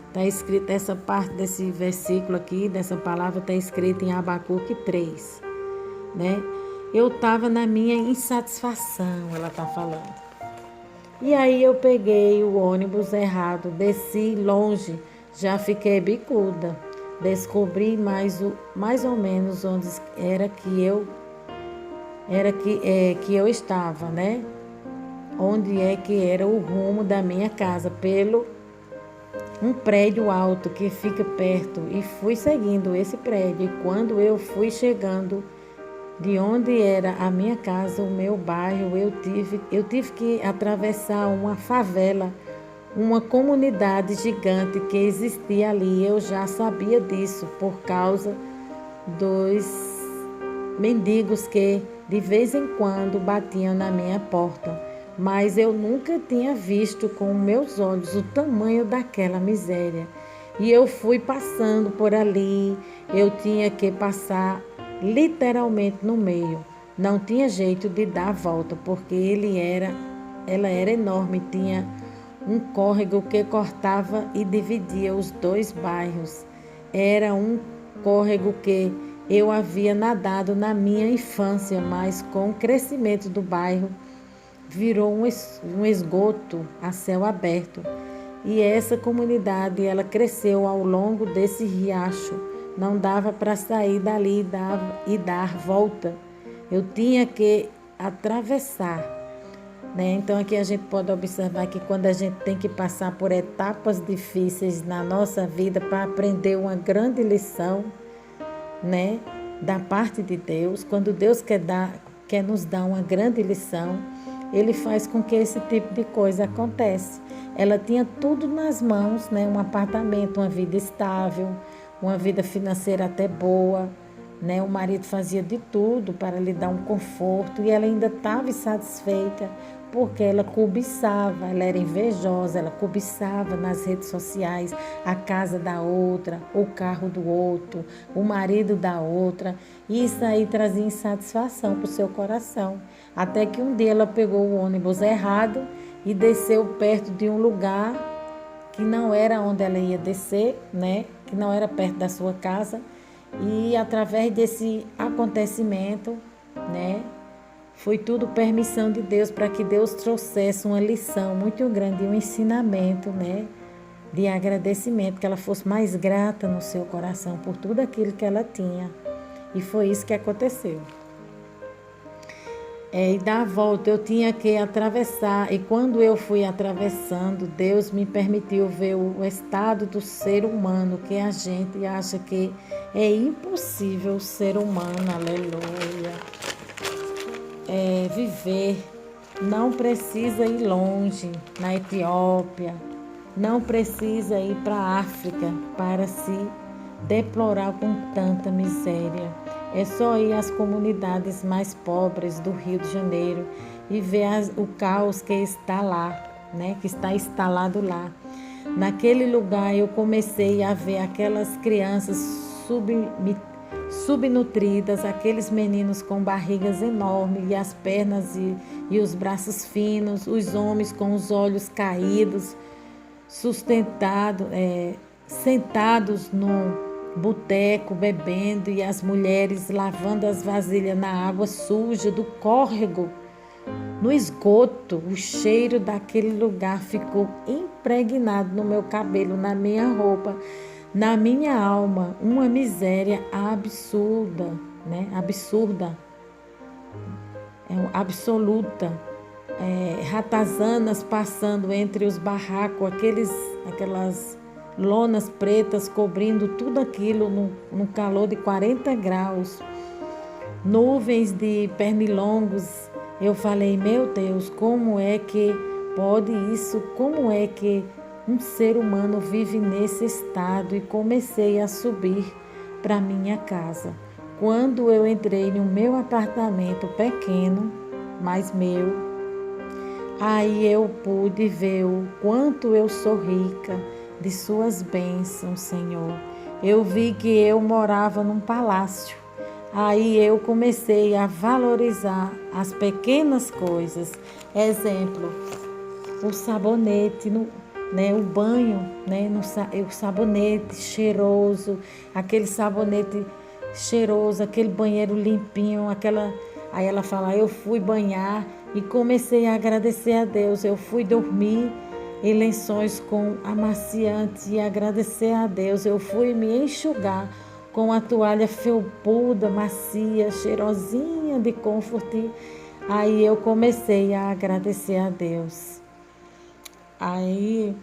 Está escrito essa parte desse versículo aqui, dessa palavra, está escrita em Abacuque 3, né? Eu estava na minha insatisfação, ela está falando. E aí eu peguei o ônibus errado, desci longe, já fiquei bicuda. Descobri mais ou menos onde era que eu estava, né? Onde é que era o rumo da minha casa, pelo um prédio alto que fica perto, e fui seguindo esse prédio. E quando eu fui chegando de onde era a minha casa, o meu bairro, eu tive que atravessar uma favela, uma comunidade gigante que existia ali. Eu já sabia disso por causa dos mendigos que de vez em quando batiam na minha porta, mas eu nunca tinha visto com meus olhos o tamanho daquela miséria. E eu fui passando por ali, eu tinha que passar literalmente no meio. Não tinha jeito de dar a volta, porque ela era enorme, tinha um córrego que cortava e dividia os 2 bairros. Era um córrego que eu havia nadado na minha infância, mas com o crescimento do bairro virou um esgoto a céu aberto. E essa comunidade, ela cresceu ao longo desse riacho. Não dava para sair dali e dar volta. Eu tinha que atravessar, né? Então aqui a gente pode observar que quando a gente tem que passar por etapas difíceis na nossa vida para aprender uma grande lição, né, da parte de Deus, quando Deus quer nos dar uma grande lição, Ele faz com que esse tipo de coisa aconteça. Ela tinha tudo nas mãos, né, um apartamento, uma vida estável, uma vida financeira até boa, né? O marido fazia de tudo para lhe dar um conforto e ela ainda estava insatisfeita porque ela cobiçava, ela era invejosa, ela cobiçava nas redes sociais a casa da outra, o carro do outro, o marido da outra. E isso aí trazia insatisfação para o seu coração. Até que um dia ela pegou o ônibus errado e desceu perto de um lugar que não era onde ela ia descer, né? Que não era perto da sua casa. E através desse acontecimento, né? Foi tudo permissão de Deus para que Deus trouxesse uma lição muito grande, um ensinamento, né? De agradecimento, que ela fosse mais grata no seu coração por tudo aquilo que ela tinha. E foi isso que aconteceu. E da volta eu tinha que atravessar, e quando eu fui atravessando, Deus me permitiu ver o estado do ser humano, que a gente acha que é impossível o ser humano, aleluia, viver. Não precisa ir longe, na Etiópia, não precisa ir para a África para se deplorar com tanta miséria. É só ir às comunidades mais pobres do Rio de Janeiro e ver o caos que está lá, né? Que está instalado lá. Naquele lugar eu comecei a ver aquelas crianças subnutridas, aqueles meninos com barrigas enormes e as pernas e os braços finos, os homens com os olhos caídos, sentados no boteco bebendo e as mulheres lavando as vasilhas na água suja do córrego, no esgoto. O cheiro daquele lugar ficou impregnado no meu cabelo, na minha roupa, na minha alma. Uma miséria absurda, né? Absurda, absoluta. Ratazanas passando entre os barracos, aquelas lonas pretas cobrindo tudo aquilo no calor de 40 graus, nuvens de pernilongos. Eu falei, meu Deus, como é que pode isso? Como é que um ser humano vive nesse estado? E comecei a subir para minha casa. Quando eu entrei no meu apartamento pequeno, mas meu, aí eu pude ver o quanto eu sou rica de suas bênçãos, Senhor. Eu vi que eu morava num palácio. Aí eu comecei a valorizar as pequenas coisas. Exemplo, o sabonete, né, o banho, né, o sabonete cheiroso, aquele sabonete cheiroso, aquele banheiro limpinho, Aí ela fala, eu fui banhar e comecei a agradecer a Deus. Eu fui dormir em lençóis com amaciante e agradecer a Deus. Eu fui me enxugar com a toalha felpuda, macia, cheirosinha de Comfort. Aí eu comecei a agradecer a Deus. Aí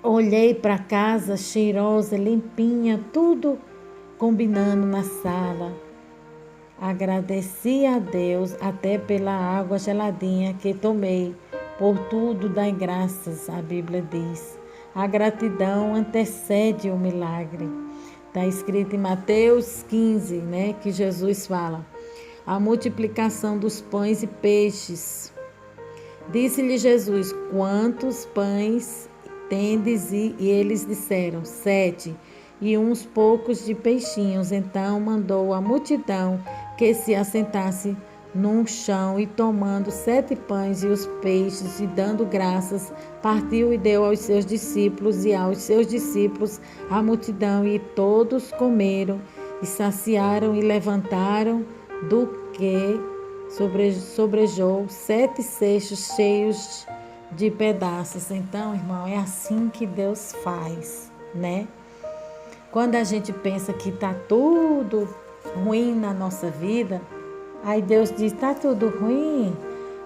olhei para a casa cheirosa, limpinha, tudo combinando na sala. Agradeci a Deus até pela água geladinha que tomei. Por tudo dai graças, a Bíblia diz. A gratidão antecede o milagre. Está escrito em Mateus 15, né, que Jesus fala. A multiplicação dos pães e peixes. Disse-lhe Jesus, quantos pães tendes? E eles disseram, 7, e uns poucos de peixinhos. Então mandou a multidão que se assentasse num chão, e tomando 7 pães e os peixes, e dando graças, partiu e deu aos seus discípulos, e aos seus discípulos a multidão, e todos comeram e saciaram, e levantaram do que sobrejou 7 cestos cheios de pedaços. Então, irmão, é assim que Deus faz, né? Quando a gente pensa que está tudo ruim na nossa vida, aí Deus diz, está tudo ruim?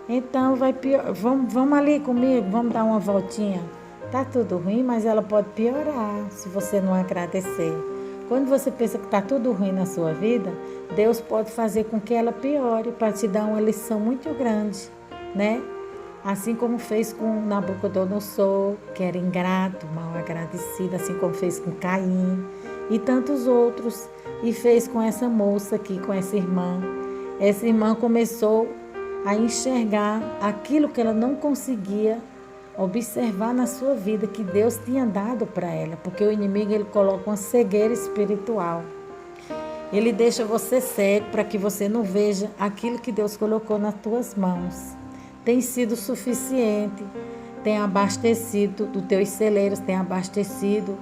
Então vai pior. Vamos ali comigo, vamos dar uma voltinha. Está tudo ruim, mas ela pode piorar se você não agradecer. Quando você pensa que está tudo ruim na sua vida, Deus pode fazer com que ela piore para te dar uma lição muito grande, né? Assim como fez com Nabucodonosor, que era ingrato, mal agradecido, assim como fez com Caim e tantos outros. e fez com essa moça aqui, com essa irmã. Essa irmã começou a enxergar aquilo que ela não conseguia observar na sua vida, que Deus tinha dado para ela, porque o inimigo ele coloca uma cegueira espiritual. Ele deixa você cego para que você não veja aquilo que Deus colocou nas tuas mãos. Tem sido suficiente, tem abastecido dos teus celeiros, tem abastecido,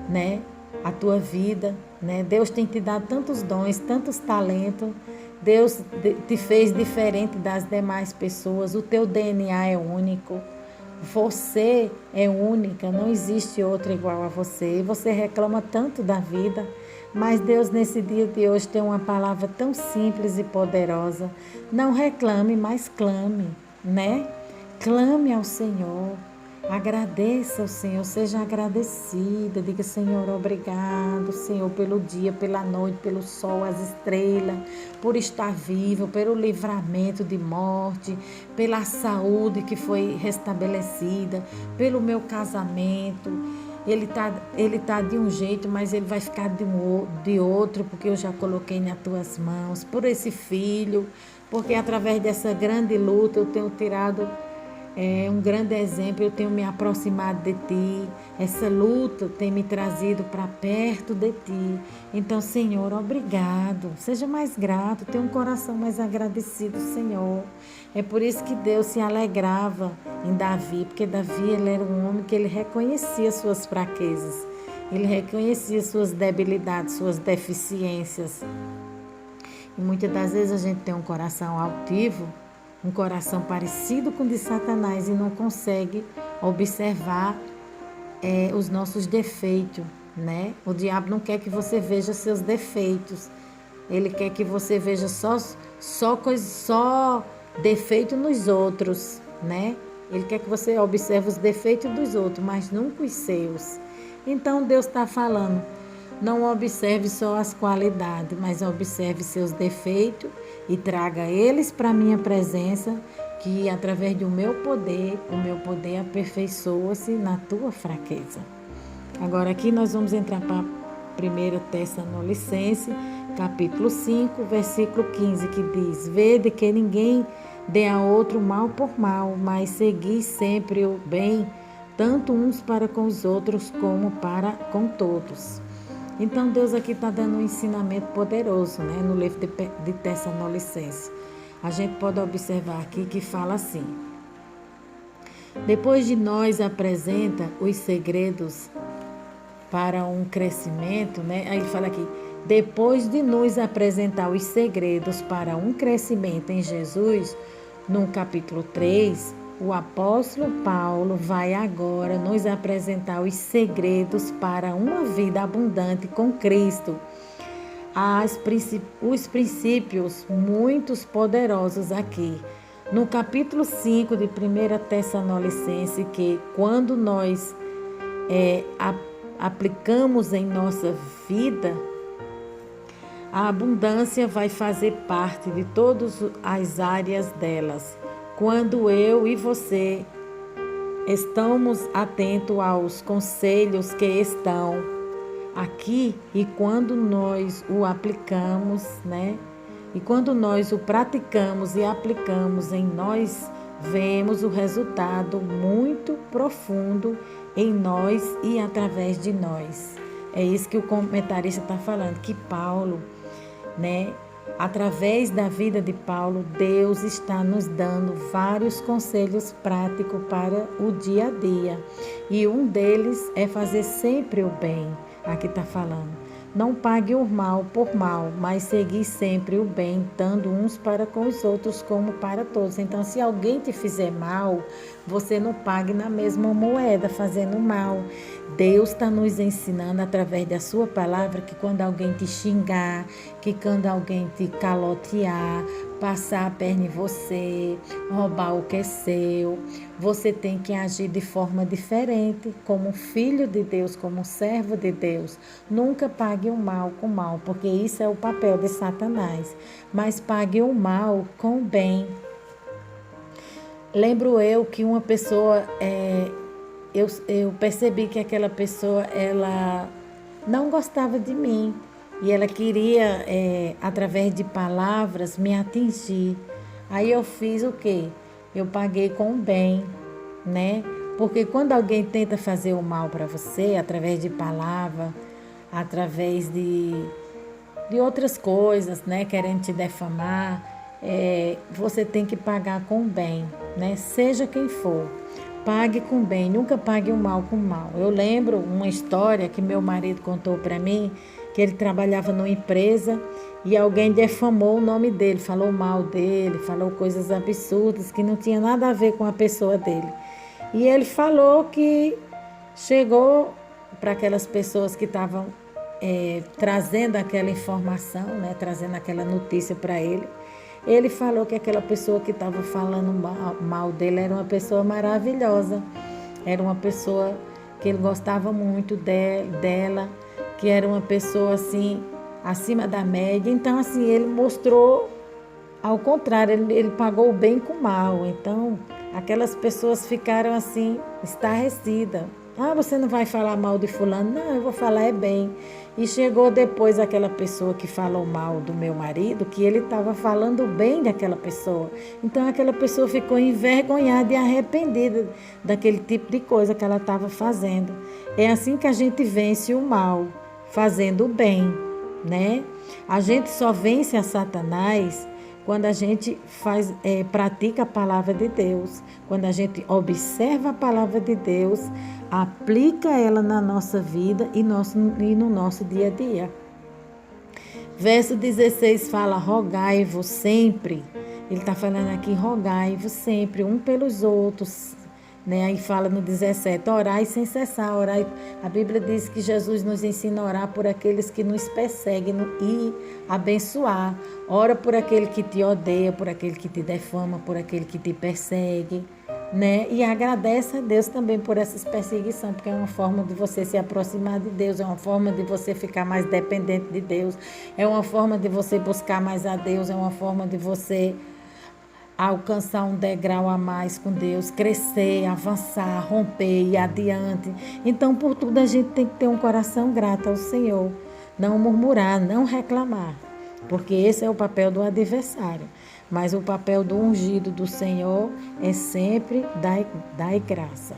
né, a tua vida, né? Deus tem te dado tantos dons, tantos talentos. Deus te fez diferente das demais pessoas. O teu DNA é único. Você é única, não existe outra igual a você. E você reclama tanto da vida, mas Deus nesse dia de hoje tem uma palavra tão simples e poderosa. Não reclame, mas clame, né? Clame ao Senhor. Agradeça ao Senhor, seja agradecida. Diga, Senhor, obrigado, Senhor, pelo dia, pela noite, pelo sol, as estrelas, por estar vivo, pelo livramento de morte, pela saúde que foi restabelecida, pelo meu casamento. Ele tá de um jeito, mas ele vai ficar de outro, porque eu já coloquei nas tuas mãos. Por esse filho, porque através dessa grande luta eu tenho tirado um grande exemplo, eu tenho me aproximado de ti. Essa luta tem me trazido para perto de ti. Então, Senhor, obrigado. Seja mais grato, tenha um coração mais agradecido, Senhor. É por isso que Deus se alegrava em Davi, porque Davi ele era um homem que ele reconhecia suas fraquezas. Ele reconhecia suas debilidades, suas deficiências. E muitas das vezes a gente tem um coração altivo, um coração parecido com o de Satanás e não consegue observar os nossos defeitos, né? O diabo não quer que você veja seus defeitos. Ele quer que você veja só defeito nos outros, né? Ele quer que você observe os defeitos dos outros, mas nunca os seus. Então Deus está falando, não observe só as qualidades, mas observe seus defeitos e traga eles para a minha presença, que através do meu poder, o meu poder aperfeiçoa-se na tua fraqueza. Agora aqui nós vamos entrar para 1 Tessalonicenses, capítulo 5, versículo 15, que diz: Vede que ninguém dê a outro mal por mal, mas segui sempre o bem, tanto uns para com os outros como para com todos. Então Deus aqui está dando um ensinamento poderoso, né, no livro de Tessalonicenses. A gente pode observar aqui que fala assim: depois de nós apresenta os segredos para um crescimento, né? Aí ele fala aqui, depois de nos apresentar os segredos para um crescimento em Jesus, no capítulo 3, o apóstolo Paulo vai agora nos apresentar os segredos para uma vida abundante com Cristo. Os princípios muito poderosos aqui. No capítulo 5 de 1 Tessalonicenses, que quando nós aplicamos em nossa vida, a abundância vai fazer parte de todas as áreas delas. Quando eu e você estamos atentos aos conselhos que estão aqui e quando nós o aplicamos, né? E quando nós o praticamos e aplicamos em nós, vemos o resultado muito profundo em nós e através de nós. É isso que o comentarista está falando, que Paulo, né? Através da vida de Paulo, Deus está nos dando vários conselhos práticos para o dia a dia. E um deles é fazer sempre o bem. Aqui está falando. Não pague o mal por mal, mas segui sempre o bem, dando uns para com os outros como para todos. Então, se alguém te fizer mal, você não pague na mesma moeda, fazendo mal. Deus está nos ensinando através da sua palavra que quando alguém te xingar, que quando alguém te calotear, passar a perna em você, roubar o que é seu, você tem que agir de forma diferente, como filho de Deus, como servo de Deus. Nunca pague o mal com o mal, porque isso é o papel de Satanás. Mas pague o mal com o bem. Lembro eu que uma pessoa, eu percebi que aquela pessoa, ela não gostava de mim. e ela queria, através de palavras, me atingir. Aí eu fiz o quê? Eu paguei com o bem, né? Porque quando alguém tenta fazer o mal para você, através de palavra, através de outras coisas, né? Querendo te defamar, você tem que pagar com o bem, né? Seja quem for. Pague com bem, nunca pague o mal com o mal. Eu lembro uma história que meu marido contou para mim, que ele trabalhava numa empresa e alguém defamou o nome dele, falou mal dele, falou coisas absurdas que não tinha nada a ver com a pessoa dele. E ele falou que chegou para aquelas pessoas que estavam trazendo aquela informação, né, trazendo aquela notícia para ele. Ele falou que aquela pessoa que estava falando mal dele era uma pessoa maravilhosa, era uma pessoa que ele gostava muito dela, que era uma pessoa assim, acima da média. Então, assim, ele mostrou ao contrário, ele pagou o bem com o mal. Então, aquelas pessoas ficaram assim, estarrecidas. Ah, você não vai falar mal de fulano? Não, eu vou falar bem. E chegou depois aquela pessoa que falou mal do meu marido, que ele estava falando bem daquela pessoa. Então, aquela pessoa ficou envergonhada e arrependida daquele tipo de coisa que ela estava fazendo. É assim que a gente vence o mal, fazendo o bem, né? A gente só vence a Satanás quando a gente pratica a palavra de Deus, quando a gente observa a palavra de Deus, aplica ela na nossa vida e no nosso dia a dia. Verso 16 fala, rogai-vos sempre. Ele está falando aqui, rogai-vos sempre, um pelos outros. Né? Aí fala no 17, orai sem cessar, orai. A Bíblia diz que Jesus nos ensina a orar por aqueles que nos perseguem e abençoar. Ora por aquele que te odeia, por aquele que te defama, por aquele que te persegue, né? E agradece a Deus também por essas perseguições, porque é uma forma de você se aproximar de Deus, é uma forma de você ficar mais dependente de Deus, é uma forma de você buscar mais a Deus, é uma forma de você alcançar um degrau a mais com Deus, crescer, avançar, romper e adiante. Então, por tudo, a gente tem que ter um coração grato ao Senhor. Não murmurar, não reclamar, porque esse é o papel do adversário. Mas o papel do ungido do Senhor é sempre dar graça.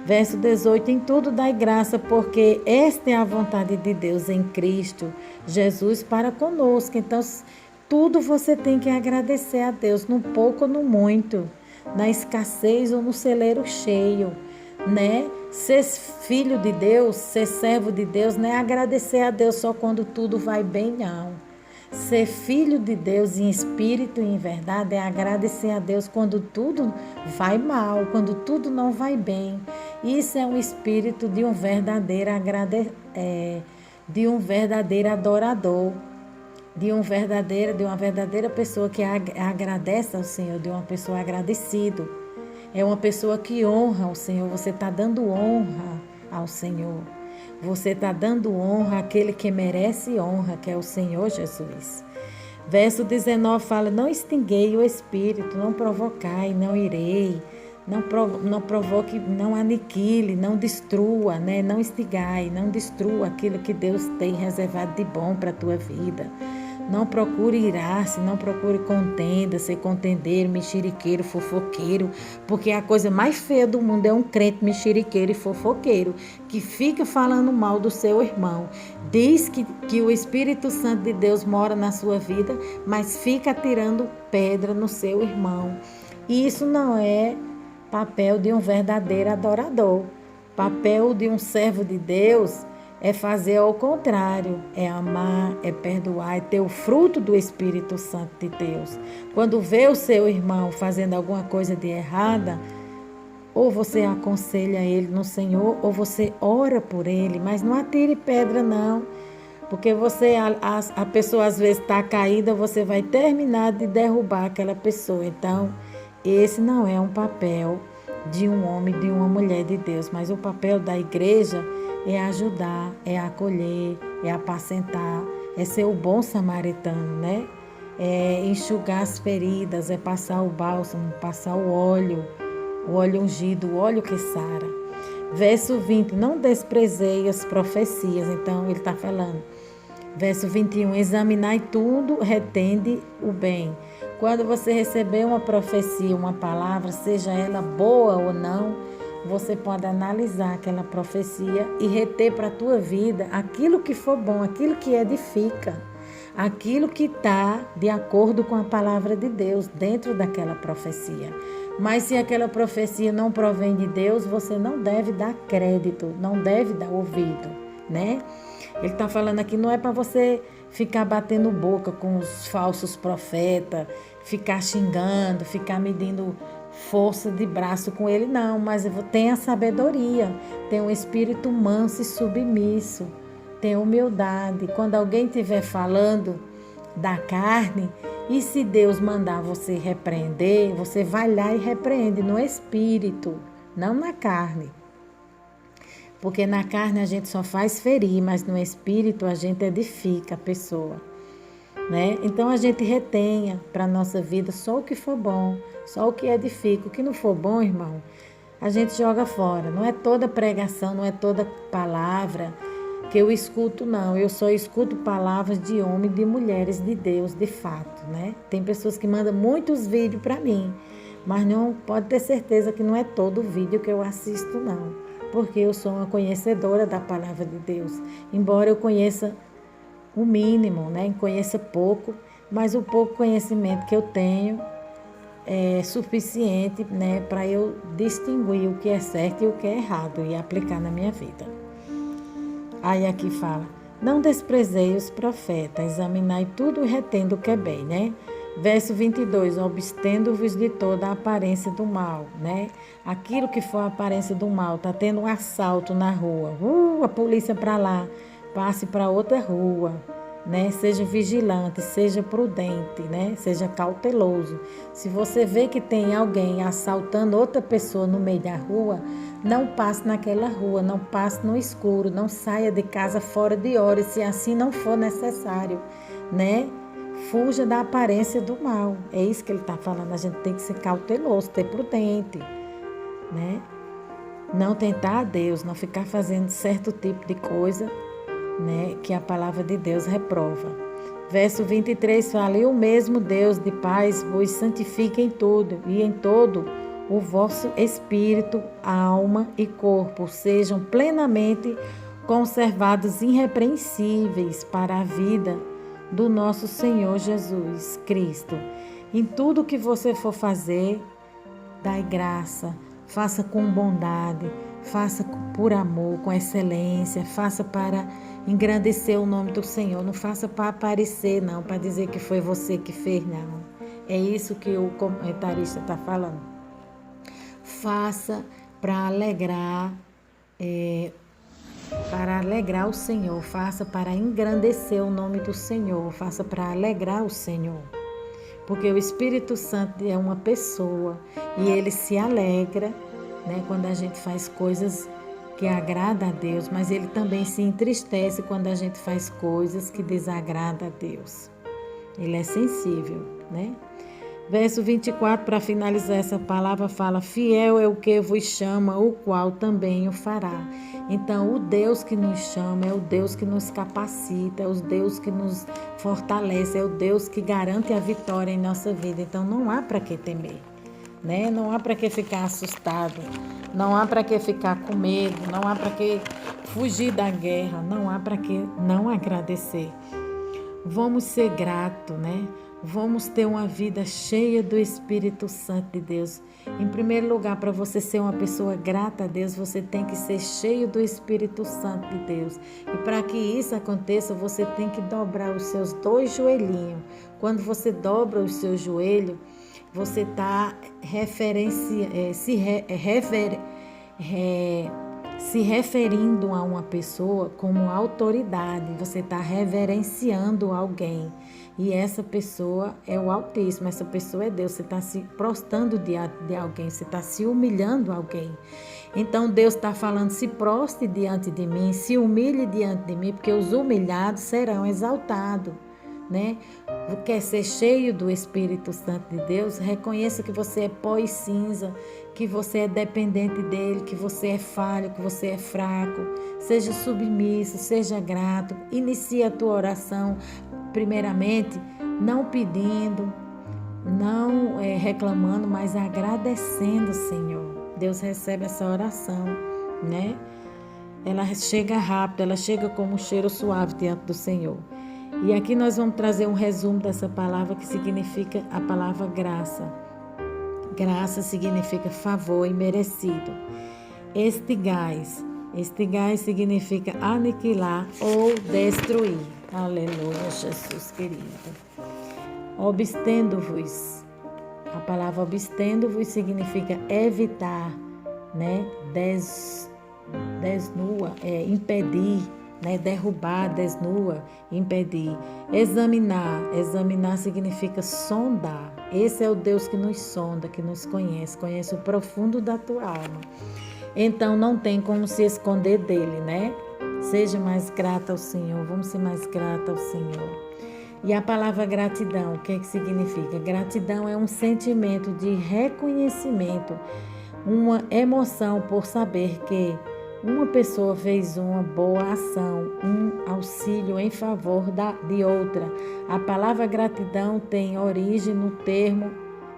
Verso 18, em tudo dai graça, porque esta é a vontade de Deus em Cristo Jesus para conosco. Então, tudo você tem que agradecer a Deus, no pouco ou no muito, na escassez ou no celeiro cheio, né? Ser filho de Deus, ser servo de Deus, não é agradecer a Deus só quando tudo vai bem, não. Ser filho de Deus em espírito e em verdade é agradecer a Deus quando tudo vai mal, quando tudo não vai bem. Isso é um espírito de um verdadeiro adorador. De uma verdadeira pessoa que agradece ao Senhor, de uma pessoa agradecida. É uma pessoa que honra o Senhor. Você está dando honra ao Senhor. Você está dando honra àquele que merece honra, que é o Senhor Jesus. Verso 19 fala, não extinguei o espírito, não provocai, não irei, não provoque, não aniquile, não destrua, né? Não instigai, não destrua aquilo que Deus tem reservado de bom para a tua vida. Não procure irar-se, não procure contenda, ser contendeiro, mexeriqueiro, fofoqueiro, porque a coisa mais feia do mundo é um crente mexeriqueiro e fofoqueiro, que fica falando mal do seu irmão. Diz que o Espírito Santo de Deus mora na sua vida, mas fica atirando pedra no seu irmão. E isso não é papel de um verdadeiro adorador. Papel de um servo de Deus é fazer ao contrário, é amar, é perdoar, é ter o fruto do Espírito Santo de Deus. Quando vê o seu irmão fazendo alguma coisa de errada, ou você aconselha ele no Senhor, ou você ora por ele, mas não atire pedra não, porque a pessoa às vezes está caída, você vai terminar de derrubar aquela pessoa. Então, esse não é um papel de um homem, de uma mulher de Deus, mas o papel da igreja é ajudar, é acolher, é apacentar, é ser o bom samaritano, né? É enxugar as feridas, é passar o bálsamo, passar o óleo ungido, o óleo que sara. Verso 20, não desprezei as profecias. Então, ele está falando, Verso 21, examinai tudo, retende o bem. Quando você receber uma profecia, uma palavra, seja ela boa ou não, você pode analisar aquela profecia e reter para a tua vida aquilo que for bom, aquilo que edifica, aquilo que está de acordo com a palavra de Deus dentro daquela profecia. Mas se aquela profecia não provém de Deus, você não deve dar crédito, não deve dar ouvido, né? Ele está falando aqui, não é para você ficar batendo boca com os falsos profetas, ficar xingando, ficar medindo força de braço com ele, não. Mas tenha sabedoria, tenha um espírito manso e submisso, tenha humildade. Quando alguém estiver falando da carne, e se Deus mandar você repreender, você vai lá e repreende no espírito, não na carne. Porque na carne a gente só faz ferir, mas no espírito a gente edifica a pessoa, né? Então a gente retenha para a nossa vida só o que for bom, só o que edifica. O que não for bom, irmão, a gente joga fora. Não é toda pregação, não é toda palavra que eu escuto, não. Eu só escuto palavras de homens e de mulheres de Deus, de fato, né? Tem pessoas que mandam muitos vídeos para mim, mas não pode ter certeza que não é todo vídeo que eu assisto, não. Porque eu sou uma conhecedora da palavra de Deus. Embora eu conheça o mínimo, né? Conheça pouco, mas o pouco conhecimento que eu tenho é suficiente, né, para eu distinguir o que é certo e o que é errado e aplicar na minha vida. Aí aqui fala, não desprezei os profetas, examinai tudo e retendo o que é bem, né? Verso 22, abstendo-vos de toda a aparência do mal, né? Aquilo que for a aparência do mal, tá tendo um assalto na rua, a polícia para lá, passe para outra rua, né? Seja vigilante, seja prudente, né? Seja cauteloso. Se você vê que tem alguém assaltando outra pessoa no meio da rua, não passe naquela rua, não passe no escuro, não saia de casa fora de hora, se assim não for necessário, né? Fuja da aparência do mal. É isso que ele está falando. A gente tem que ser cauteloso, ser prudente, né? Não tentar a Deus, não ficar fazendo certo tipo de coisa, né, que a palavra de Deus reprova. Verso 23 fala, e o mesmo Deus de paz vos santifica em tudo, e em todo o vosso espírito, alma e corpo sejam plenamente conservados irrepreensíveis para a vida do nosso Senhor Jesus Cristo. Em tudo que você for fazer, dai graça, faça com bondade, faça por amor, com excelência, faça para engrandecer o nome do Senhor, não faça para aparecer, não, para dizer que foi você que fez, não. É isso que o comentarista está falando. Faça para alegrar o Senhor, faça para engrandecer o nome do Senhor, faça para alegrar o Senhor. Porque o Espírito Santo é uma pessoa e ele se alegra, né, quando a gente faz coisas que agrada a Deus, mas ele também se entristece quando a gente faz coisas que desagradam a Deus. Ele é sensível, né? Verso 24, para finalizar essa palavra, fala, fiel é o que vos chama, o qual também o fará. Então, o Deus que nos chama é o Deus que nos capacita, é o Deus que nos fortalece, é o Deus que garante a vitória em nossa vida. Então, não há para que temer, né? Não há para que ficar assustado, não há para que ficar com medo, não há para que fugir da guerra, não há para que não agradecer. Vamos ser gratos, né? Vamos ter uma vida cheia do Espírito Santo de Deus. Em primeiro lugar, para você ser uma pessoa grata a Deus, você tem que ser cheio do Espírito Santo de Deus. E para que isso aconteça, você tem que dobrar os seus 2 joelhinhos. Quando você dobra o seu joelho, você está se referindo a uma pessoa como autoridade. Você está reverenciando alguém. E essa pessoa é o Altíssimo, essa pessoa é Deus. Você está se prostrando diante de alguém, você está se humilhando a alguém. Então Deus está falando, se prostre diante de mim, se humilhe diante de mim, porque os humilhados serão exaltados. né? Quer ser cheio do Espírito Santo de Deus, reconheça que você é pó e cinza, que você é dependente dele, que você é falho, que você é fraco. Seja submisso, seja grato. Inicie a tua oração, primeiramente, não pedindo, não reclamando, mas agradecendo, Senhor. Deus recebe essa oração, né? Ela chega rápido, ela chega como um cheiro suave diante do Senhor. E aqui nós vamos trazer um resumo dessa palavra que significa a palavra graça. Graça significa favor imerecido. Estigais significa aniquilar ou destruir. Aleluia, Jesus querido. Obstendo-vos. A palavra obstendo-vos significa evitar, né? Desnua, impedir, né? Derrubar, desnua, impedir. Examinar significa sondar. Esse é o Deus que nos sonda, que nos conhece o profundo da tua alma. Então não tem como se esconder dele, né? Seja mais grata ao Senhor, vamos ser mais grata ao Senhor. E a palavra gratidão, o que é que significa? Gratidão é um sentimento de reconhecimento, uma emoção por saber que uma pessoa fez uma boa ação, um auxílio em favor de outra. A palavra gratidão tem origem no termo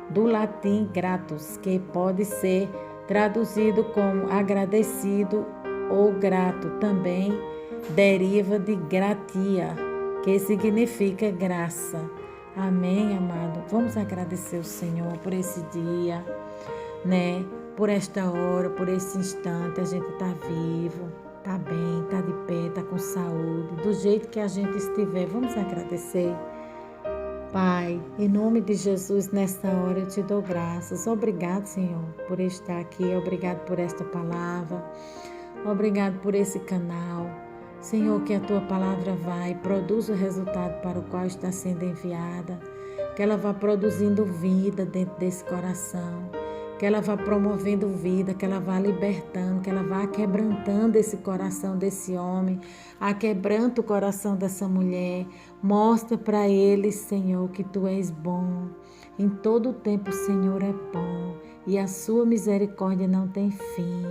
do latim gratus, que pode ser traduzido como agradecido ou grato. Também deriva de gratia, que significa graça. Amém, amado? Vamos agradecer o Senhor por esse dia, né? Por esta hora, por esse instante, a gente está vivo, está bem, está de pé, está com saúde, do jeito que a gente estiver. Vamos agradecer. Pai, em nome de Jesus, nesta hora eu te dou graças. Obrigado, Senhor, por estar aqui. Obrigado por esta palavra. Obrigado por esse canal. Senhor, que a tua palavra vai e produza o resultado para o qual está sendo enviada. Que ela vá produzindo vida dentro desse coração. Que ela vá promovendo vida, que ela vá libertando, que ela vá quebrantando esse coração desse homem, aquebranta o coração dessa mulher. Mostra para eles, Senhor, que tu és bom. Em todo o tempo o Senhor é bom e a sua misericórdia não tem fim.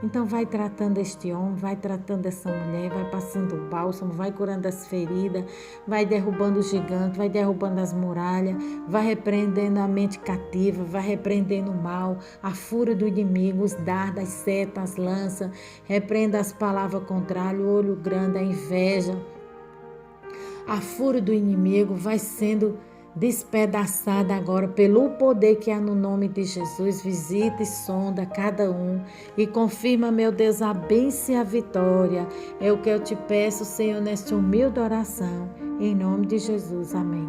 Então vai tratando este homem, vai tratando essa mulher, vai passando o bálsamo, vai curando as feridas, vai derrubando o gigante, vai derrubando as muralhas, vai repreendendo a mente cativa, vai repreendendo o mal, a fúria do inimigo, os dardos, as setas, as lanças, repreenda as palavras contrárias, o olho grande, a inveja. A fúria do inimigo vai sendo despedaçada agora pelo poder que há no nome de Jesus. Visita e sonda cada um e confirma, meu Deus, a bênção e a vitória. É o que eu te peço, Senhor, nesta humilde oração. Em nome de Jesus. Amém.